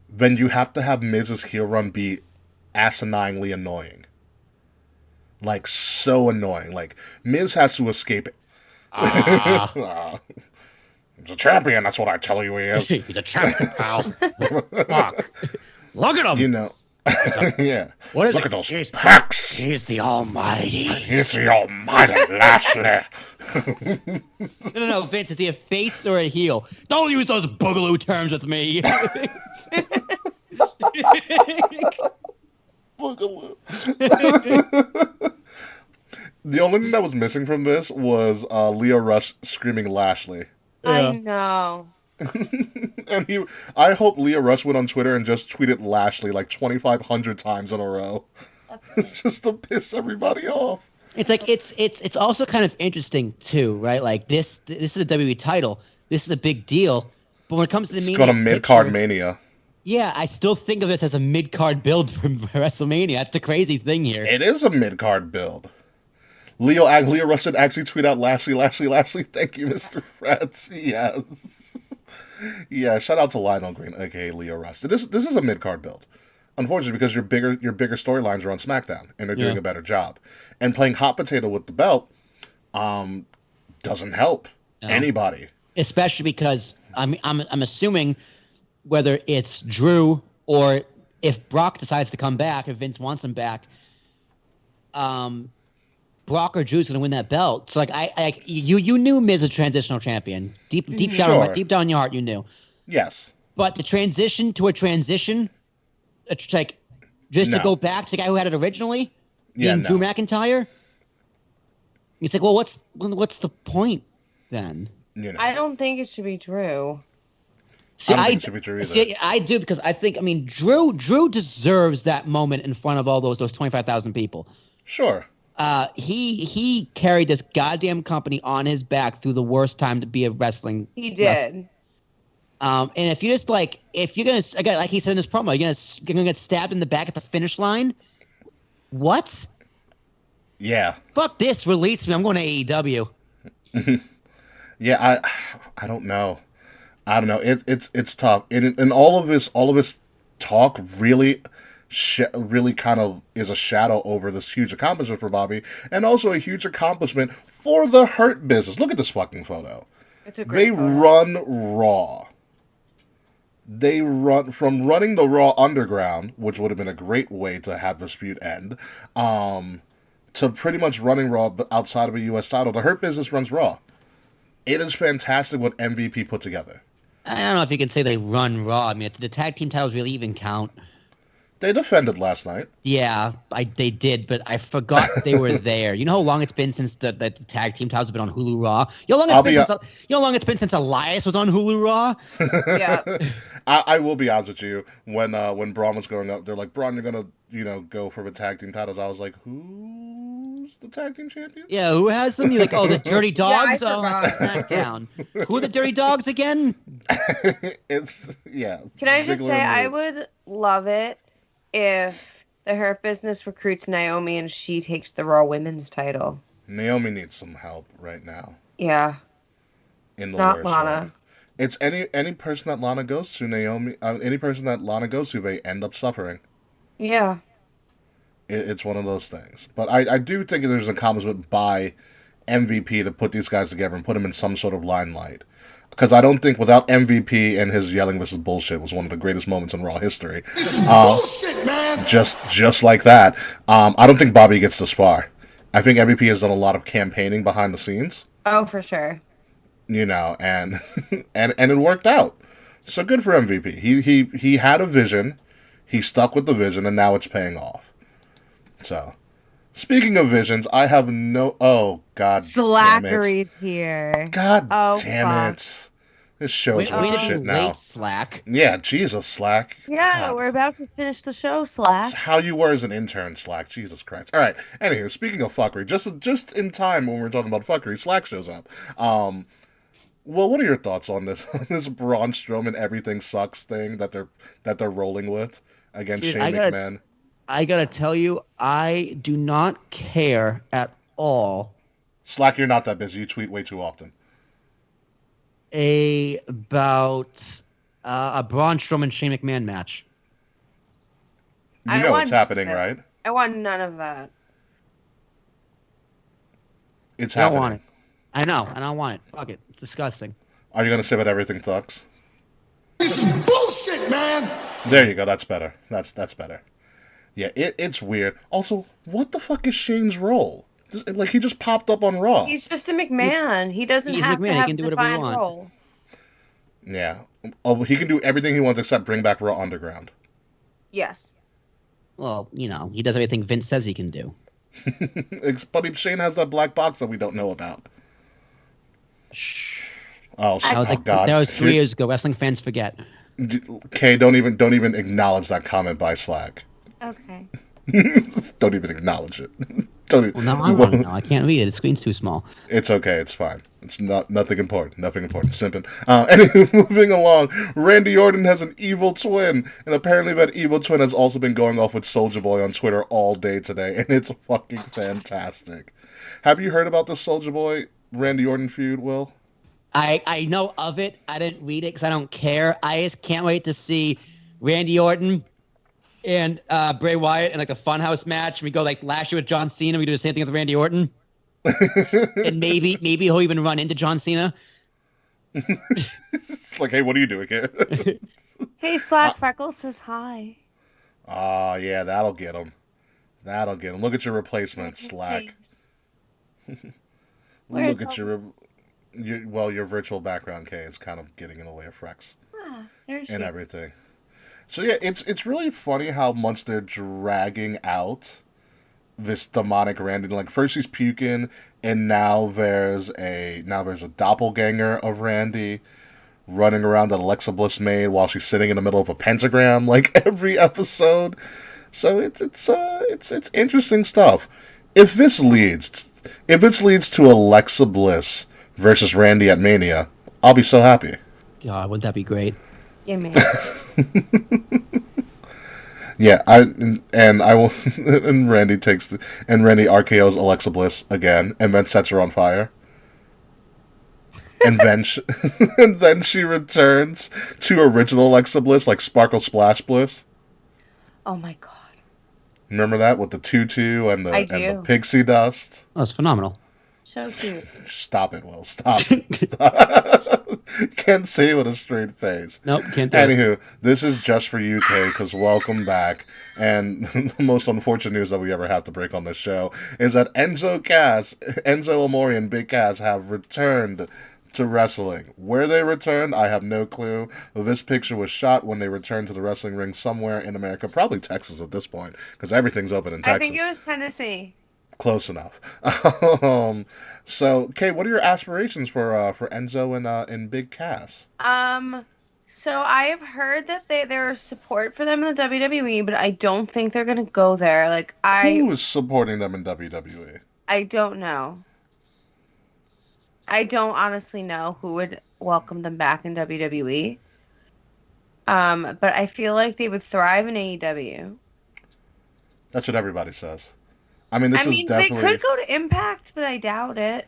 then you have to have Miz's heel run be asininely annoying. So annoying. Miz has to escape it. He's a champion, that's what I tell you he is. He's a champion, pal. Fuck. Look at him. You know, yeah. What is Look it? at those pecs. He's the Almighty. He's the almighty Lashley. No, Vince, is he a face or a heel? Don't use those boogaloo terms with me. Boogaloo. The only thing that was missing from this was Leo Rush screaming Lashley. I know. And I hope Leo Rush went on Twitter and just tweeted Lashley like 2,500 times in a row. Just to piss everybody off. It's like it's also kind of interesting too, right? Like this is a WWE title. This is a big deal. But when it comes to the It's Mania got a mid-card picture, Mania. yeah, I still think of this as a mid-card build for WrestleMania. That's the crazy thing here. It is a mid-card build. Leo Rush said actually tweet out Lashley. Thank you, Mr. Freds. Yes. Yeah, shout out to Lionel Green, aka Leo Rush. This is a mid-card build. Unfortunately, because your bigger storylines are on SmackDown, and they're doing a better job. And playing hot potato with the belt doesn't help anybody. Especially because I'm assuming whether it's Drew or if Brock decides to come back, if Vince wants him back, Brock or Drew's going to win that belt. So like you knew Miz a transitional champion. Deep down in your heart, you knew. Yes. But the transition to a transition, it's like to go back to the guy who had it originally, being Drew McIntyre. It's like, well, what's the point then? You know. I don't think it should be Drew. See, I don't think it should be Drew either. See, I do, because I think, Drew deserves that moment in front of all those 25,000 people. Sure. He carried this goddamn company on his back through the worst time to be a wrestling. He did. And if you just if you're gonna, again, like he said in his promo, you're gonna get stabbed in the back at the finish line. What? Yeah. Fuck this! Release me! I'm going to AEW. Yeah, I don't know. It's tough. And all of his talk really kind of is a shadow over this huge accomplishment for Bobby, and also a huge accomplishment for the Hurt Business. Look at this fucking photo. It's a great photo. Run Raw. They run from running the Raw Underground, which would have been a great way to have this feud end, to pretty much running Raw outside of a U.S. title. The Hurt Business runs Raw. It is fantastic what MVP put together. I don't know if you can say they run Raw. I mean, the tag team titles really even count. They defended last night. Yeah, they did, but I forgot they were there. You know how long it's been since the tag team titles have been on Hulu Raw? You know how long it's been since Elias was on Hulu Raw? Yeah. I will be honest with you. When Braun was going up, they're like, Braun, you're gonna go for the tag team titles. I was like, who's the tag team champion? Yeah, who has them? You're like, oh, the Dirty Dogs. Yeah, oh, that's SmackDown. Who are the Dirty Dogs again? Can I just say I would love it if the Hurt Business recruits Naomi and she takes the Raw Women's title. Naomi needs some help right now. Yeah. In the Not worst Lana. way. It's any person that Lana goes to, Naomi. Any person that Lana goes to, they end up suffering. Yeah. It's one of those things. But I do think there's an accomplishment by MVP to put these guys together and put them in some sort of limelight. Because I don't think without MVP and his yelling "this is bullshit" was one of the greatest moments in Raw history. This is bullshit, man. Just like that. I don't think Bobby gets to spar. I think MVP has done a lot of campaigning behind the scenes. Oh, for sure. And it worked out. So good for MVP. He had a vision, he stuck with the vision, and now it's paying off. So, speaking of visions, I have God Slackery's here. God damn it. This show's shit now. Late, Slack. Yeah, Jesus, Slack. Yeah, God. we're about to finish the show, Slack. That's how you were as an intern, Slack. Jesus Christ. All right. Anywho, speaking of fuckery, just in time when we're talking about fuckery, Slack shows up. Well, what are your thoughts on this Braun Strowman everything sucks thing that they're rolling with against Shane McMahon? I gotta tell you, I do not care at all. Slack, you're not that busy. You tweet way too often. About a Braun Strowman Shane McMahon match. You know what's happening, right? I want none of that. It's happening. I don't want it. I know, and I don't want it. Fuck it. Disgusting. Are you going to say that everything sucks? This is bullshit, man! There you go. That's better. That's better. Yeah, it's weird. Also, what the fuck is Shane's role? Like, he just popped up on Raw. He's just a McMahon. He doesn't he's have McMahon. to He have can a do whatever he defined wants. role. Yeah. Oh, he can do everything he wants except bring back Raw Underground. Yes. Well, he does everything Vince says he can do. But Shane has that black box that we don't know about. Shh. Oh, God. That was 3 years ago. Wrestling fans forget. Kay, don't even acknowledge that comment by Slack. Okay. Don't even acknowledge it. Well, now I want to know. I can't read it. The screen's too small. It's okay. It's fine. It's nothing important. Nothing important. Simping. Anyway, moving along. Randy Orton has an evil twin, and apparently that evil twin has also been going off with Soulja Boy on Twitter all day today, and it's fucking fantastic. Have you heard about the Soulja Boy Randy Orton feud, Will? I know of it. I didn't read it because I don't care. I just can't wait to see Randy Orton and Bray Wyatt in like a funhouse match. We go like last year with John Cena. We do the same thing with Randy Orton. And maybe he'll even run into John Cena. It's like, hey, what are you doing here? Hey, Slack Freckles says hi. Oh, yeah, that'll get him. Look at your replacement, Slack. Look at your virtual background, Kay, is kind of getting in the way of Frex. And everything. So yeah, it's really funny how much they're dragging out this demonic Randy. Like, first he's puking, and now there's a doppelganger of Randy running around that Alexa Bliss made while she's sitting in the middle of a pentagram, like every episode. So it's interesting stuff. If this leads to Alexa Bliss versus Randy at Mania, I'll be so happy. God, wouldn't that be great? Yeah, man. Yeah, I will. And Randy RKO's Alexa Bliss again, and then sets her on fire. And then she returns to original Alexa Bliss, like Sparkle Splash Bliss. Oh my God. Remember that with the tutu and the pixie dust? Oh, it's phenomenal. So cute. Stop it, Will. Stop it. Stop. Can't say it with a straight face. Nope, can't do it. Anywho, this is just for you, Kay, because welcome back. And the most unfortunate news that we ever have to break on this show is that Enzo Amore and Big Cass have returned to wrestling. Where they returned, I have no clue. This picture was shot when they returned to the wrestling ring somewhere in America, probably Texas at this point, because everything's open in Texas. I think it was Tennessee. Close enough. So, Kay, what are your aspirations for Enzo and Big Cass? So I have heard that there's support for them in the WWE, but I don't think they're gonna go there. Who is supporting them in WWE? I don't know. I don't honestly know who would welcome them back in WWE. But I feel like they would thrive in AEW. That's what everybody says. I mean, definitely... they could go to Impact, but I doubt it.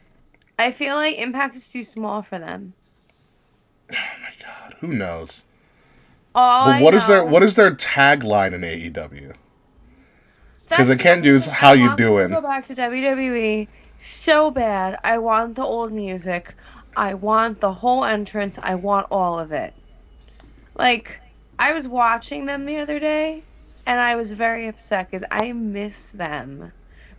I feel like Impact is too small for them. Oh my God, who knows? But what is their tagline in AEW? Because they can't use "How you doing." Go back to WWE so bad. I want the old music. I want the whole entrance. I want all of it. Like, I was watching them the other day, and I was very upset because I miss them.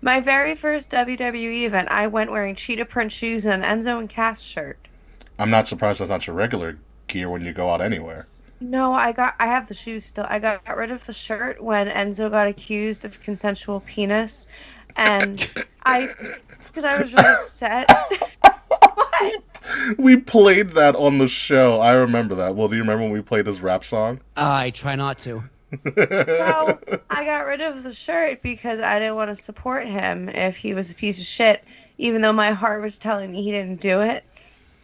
My very first WWE event, I went wearing cheetah print shoes and an Enzo and Cass shirt. I'm not surprised that's not your regular gear when you go out anywhere. No, I have the shoes still. I got rid of the shirt when Enzo got accused of consensual penis, and because I was really upset. What? We played that on the show. I remember that. Well, do you remember when we played his rap song? I try not to. So I got rid of the shirt because I didn't want to support him if he was a piece of shit, even though my heart was telling me he didn't do it.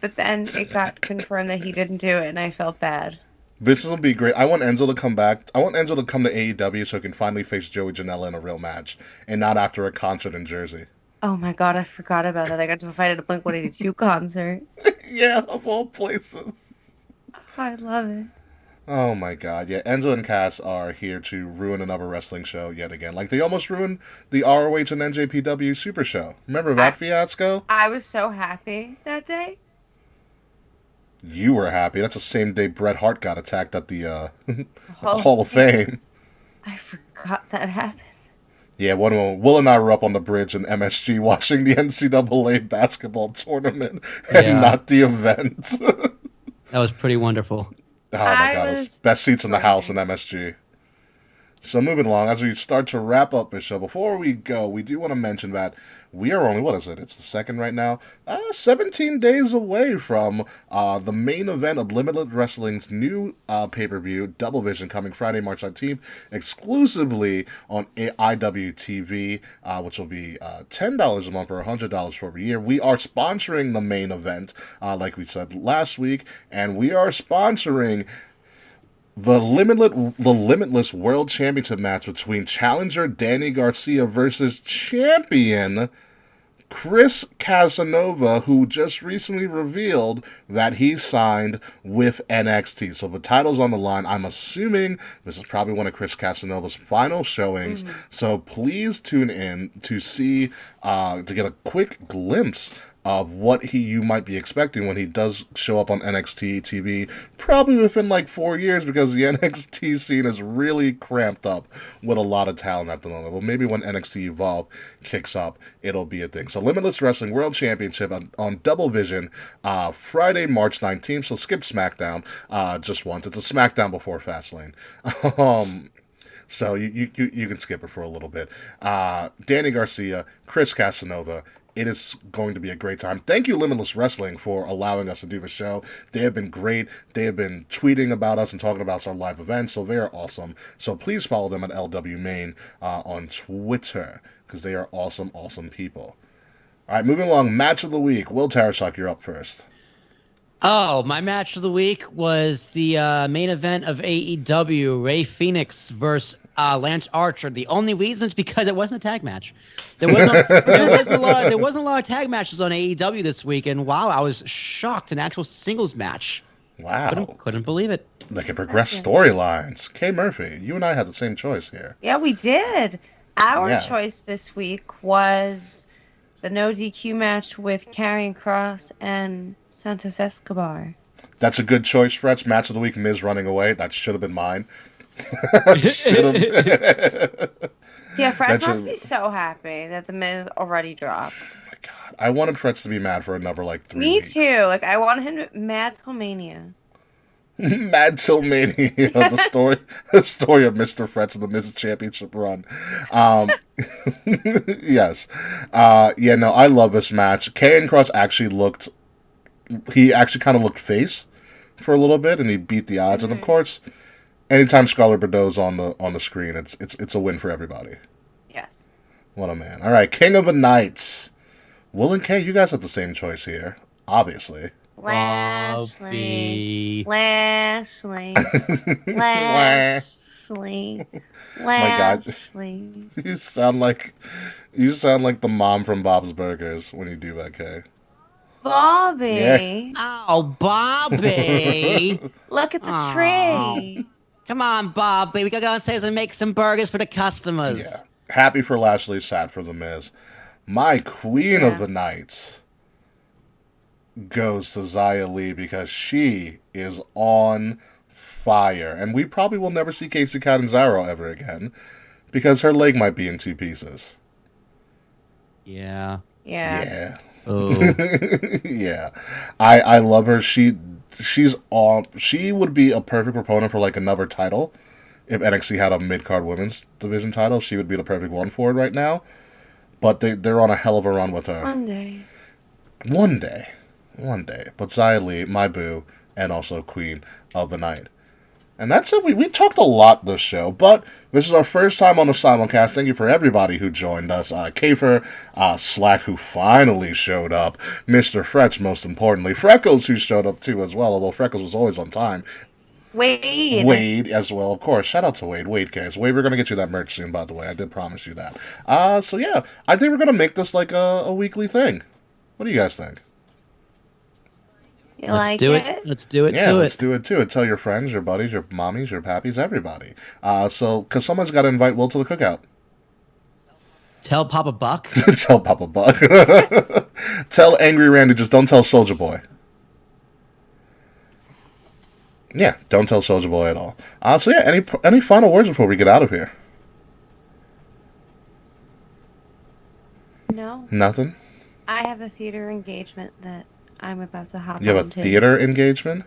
But then it got confirmed that he didn't do it, and I felt bad. This will be great. I want Enzo to come back. I want Enzo to come to AEW so he can finally face Joey Janela in a real match, and not after a concert in Jersey. Oh my God, I forgot about that. I got to fight at a Blink-182 concert. Yeah, of all places. I love it. Oh my God, yeah. Enzo and Cass are here to ruin another wrestling show yet again. Like, they almost ruined the ROH and NJPW Super Show. Remember that fiasco? I was so happy that day. You were happy. That's the same day Bret Hart got attacked at the, at the Hall of Fame. I forgot that happened. Yeah, one moment, Will and I were up on the bridge in MSG watching the NCAA basketball tournament and not the event. That was pretty wonderful. Oh my God, it was best seats in the house in MSG. So moving along, as we start to wrap up this show, before we go, we do want to mention that we are only, what is it? It's the 2nd right now. 17 days away from the main event of Limitless Wrestling's new pay-per-view, Double Vision, coming Friday, March 19th, exclusively on IWTV, which will be $10 a month or $100 for every year. We are sponsoring the main event, like we said last week, and we are sponsoring the Limitless World Championship match between challenger Danny Garcia versus champion Chris Casanova, who just recently revealed that he signed with NXT. So the title's on the line. I'm assuming this is probably one of Chris Casanova's final showings. So please tune in to see, to get a quick glimpse of what you might be expecting when he does show up on NXT TV, probably within like 4 years, because the NXT scene is really cramped up with a lot of talent at the moment. Well, maybe when NXT Evolve kicks up, it'll be a thing. So Limitless Wrestling World Championship on Double Vision, Friday, March 19th, so skip SmackDown just once. It's a SmackDown before Fastlane. So you can skip it for a little bit. Danny Garcia, Chris Casanova. It is going to be a great time. Thank you, Limitless Wrestling, for allowing us to do the show. They have been great. They have been tweeting about us and talking about our live events, so they are awesome. So please follow them at LW Main on Twitter, because they are awesome, awesome people. All right, moving along. Match of the week. Will Tarashuk, you're up first. Oh, my match of the week was the main event of AEW, Rey Fenix versus Lance Archer. The only reason is because it wasn't a tag match. There wasn't a lot of tag matches on AEW this week, and wow, I was shocked. An actual singles match. Wow. Couldn't believe it. They can progress storylines. Kay Murphy, you and I had the same choice here. Yeah, we did. Our choice this week was the no DQ match with Karrion Kross and Santos Escobar. That's a good choice, Fretch. Match of the week, Miz running away. That should have been mine. Yeah, Fretch must be so happy that the Miz already dropped. Oh my God. I wanted Fretch to be mad for another like 3 weeks. Me too. Like, I wanted him to mad till Mania. Mad till Mania. The story of Mr. Fretch and the Miz Championship run. Yes. Yeah, no, I love this match. Karrion Kross he actually kind of looked face for a little bit, and he beat the odds. And of course, anytime Scarlett Bordeaux's on the screen, it's a win for everybody. Yes. What a man. All right, King of the Nights. Will and Kay, you guys have the same choice here, obviously. Lashley. Lashley. My God. You sound like the mom from Bob's Burgers when you do that, Kay. Bobby. Yeah. Oh, Bobby. Look at the tree. Come on, Bobby. We gotta go downstairs and make some burgers for the customers. Yeah. Happy for Lashley, sad for The Miz. My queen of the night goes to Xia Li because she is on fire. And we probably will never see Casey Catanzaro ever again because her leg might be in 2 pieces. Yeah. Yeah. Oh. Yeah. I love her. She would be a perfect proponent for like another title. If NXT had a mid-card women's division title, she would be the perfect one for it right now. But they're on a hell of a run with her. One day. But Xia Li, my boo, and also Queen of the Night. And that's it. We talked a lot this show, but this is our first time on the simulcast. Thank you for everybody who joined us. Kafer, Slack, who finally showed up. Mr. Fretch, most importantly. Freckles, who showed up too as well, although Freckles was always on time. Wade as well, of course. Shout out to Wade. Wade cares. Wade, we're going to get you that merch soon, by the way. I did promise you that. So yeah, I think we're going to make this like a weekly thing. What do you guys think? Let's do it. Let's do it. Yeah, let's do it too. Tell your friends, your buddies, your mommies, your pappies, everybody. So, because someone's got to invite Will to the cookout. Tell Papa Buck. Tell Papa Buck. Tell Angry Randy, just don't tell Soulja Boy. Yeah, don't tell Soulja Boy at all. So yeah, any final words before we get out of here? No. Nothing? I have a theater engagement that I'm about to hop on. You have a theater engagement?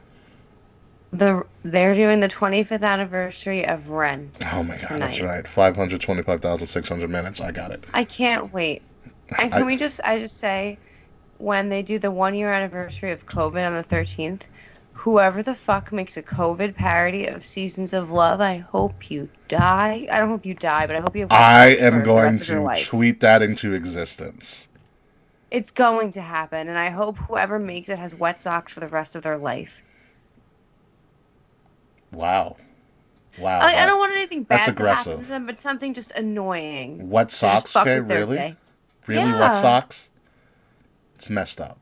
They're doing the 25th anniversary of Rent. Oh my god, tonight. That's right. 525,600 minutes. I got it. I can't wait. And can I just say, when they do the 1-year anniversary of COVID on the 13th, whoever the fuck makes a COVID parody of Seasons of Love, I hope you die. I don't hope you die, but I hope you have I am going to tweet that into existence. It's going to happen, and I hope whoever makes it has wet socks for the rest of their life. Wow. I don't want anything bad that's aggressive. to happen to them, but something just annoying. Wet socks, okay? Really? Day. Really? Yeah. Wet socks? It's messed up.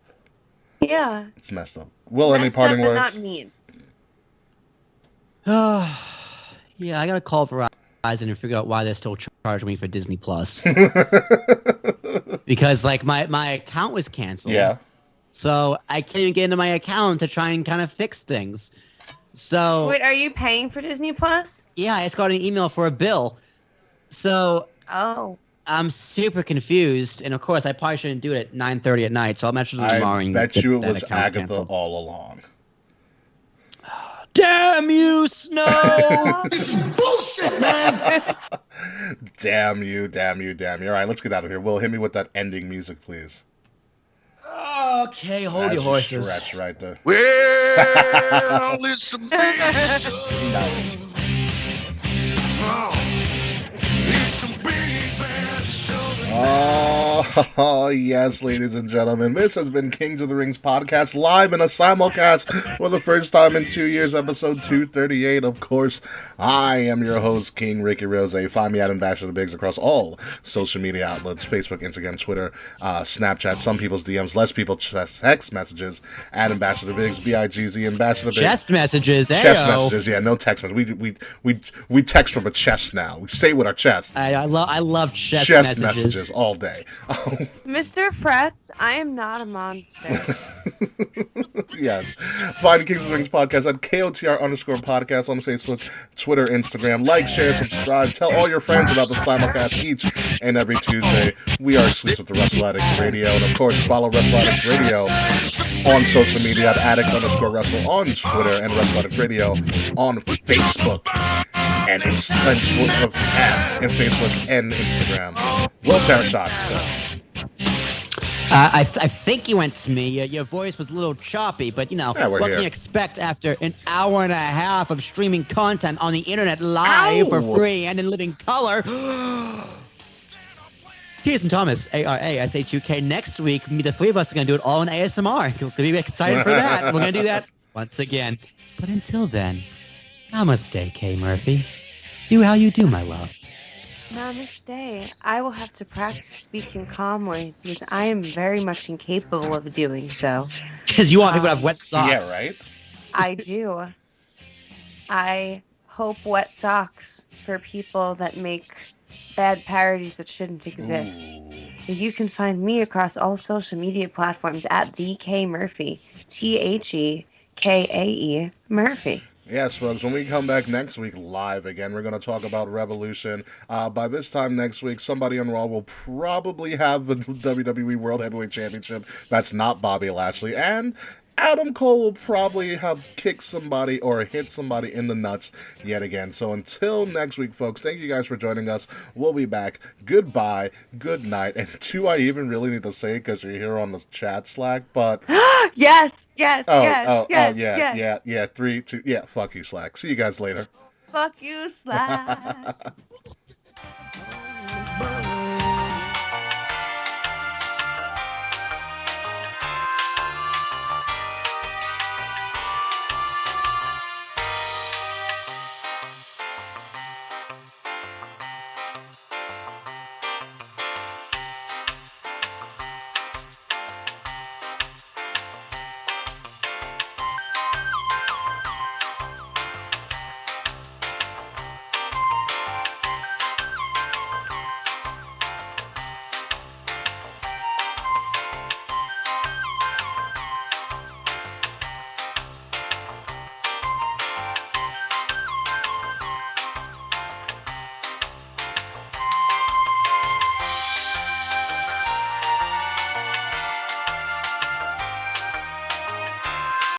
Yeah. It's messed up. Will, any parting words? Not mean. Yeah, I gotta call Verizon and figure out why they're still charging me for Disney Plus. Because like my account was canceled. Yeah. So I can't even get into my account to try and kind of fix things. So wait, are you paying for Disney Plus? Yeah, I just got an email for a bill. So I'm super confused, and of course, I probably shouldn't do it at 9:30 at night. So I'll mention it tomorrow. I bet you it was Agatha canceled. All along. Damn you, Snow! This is bullshit, man. Damn you. All right, let's get out of here. Will, hit me with that ending music, please. Okay, hold your horses. Stretch right there. Well, it's a big Nice. It's a big bad show. Oh, yes, ladies and gentlemen. This has been Kings of the Rings podcast live in a simulcast for the first time in 2 years, episode 238. Of course, I am your host, King Ricky Rose. Find me at Ambassador Biggs across all social media outlets, Facebook, Instagram, Twitter, Snapchat, some people's DMs, less people text messages at Ambassador Biggs, B-I-G-Z, Ambassador Biggs. Chest messages, Chest messages, yeah, no text messages. We text from a chest now. We say with our chest. I love chest messages all day. Mr. Fretz, I am not a monster. Yes. Find Kings of the Rings podcast at KOTR_podcast on Facebook, Twitter, Instagram. Like, share, subscribe. Tell all your friends about the simulcast each and every Tuesday. We are exclusive to Wrestle Addict Radio. And of course, follow Wrestle Addict Radio on social media at Addict_Wrestle on Twitter and Wrestle Addict Radio on Facebook and Facebook and Instagram. Will Tarashak, so. I think you went to me. Your voice was a little choppy, but what can you expect after an hour and a half of streaming content on the internet live for free and in living color? T.S. and Thomas, ARASHUK. Next week, the three of us are going to do it all in ASMR. You'll be excited for that. We're going to do that once again. But until then, namaste, K. Murphy. Do how you do, my love. Namaste. I will have to practice speaking calmly because I am very much incapable of doing so. Because you want people to have wet socks. Yeah, right? I do. I hope wet socks for people that make bad parodies that shouldn't exist. You can find me across all social media platforms at the K Murphy. TheKae Murphy. Yes, folks, when we come back next week live again, we're going to talk about Revolution. By this time next week, somebody on Raw will probably have the WWE World Heavyweight Championship. That's not Bobby Lashley. And Adam Cole will probably have kicked somebody or hit somebody in the nuts yet again. So until next week, folks, thank you guys for joining us. We'll be back. Goodbye. Good night. And do I even really need to say it because you're here on the chat Slack? But yes. Yeah. 3, 2, yeah. Fuck you, Slack. See you guys later. Fuck you, Slack.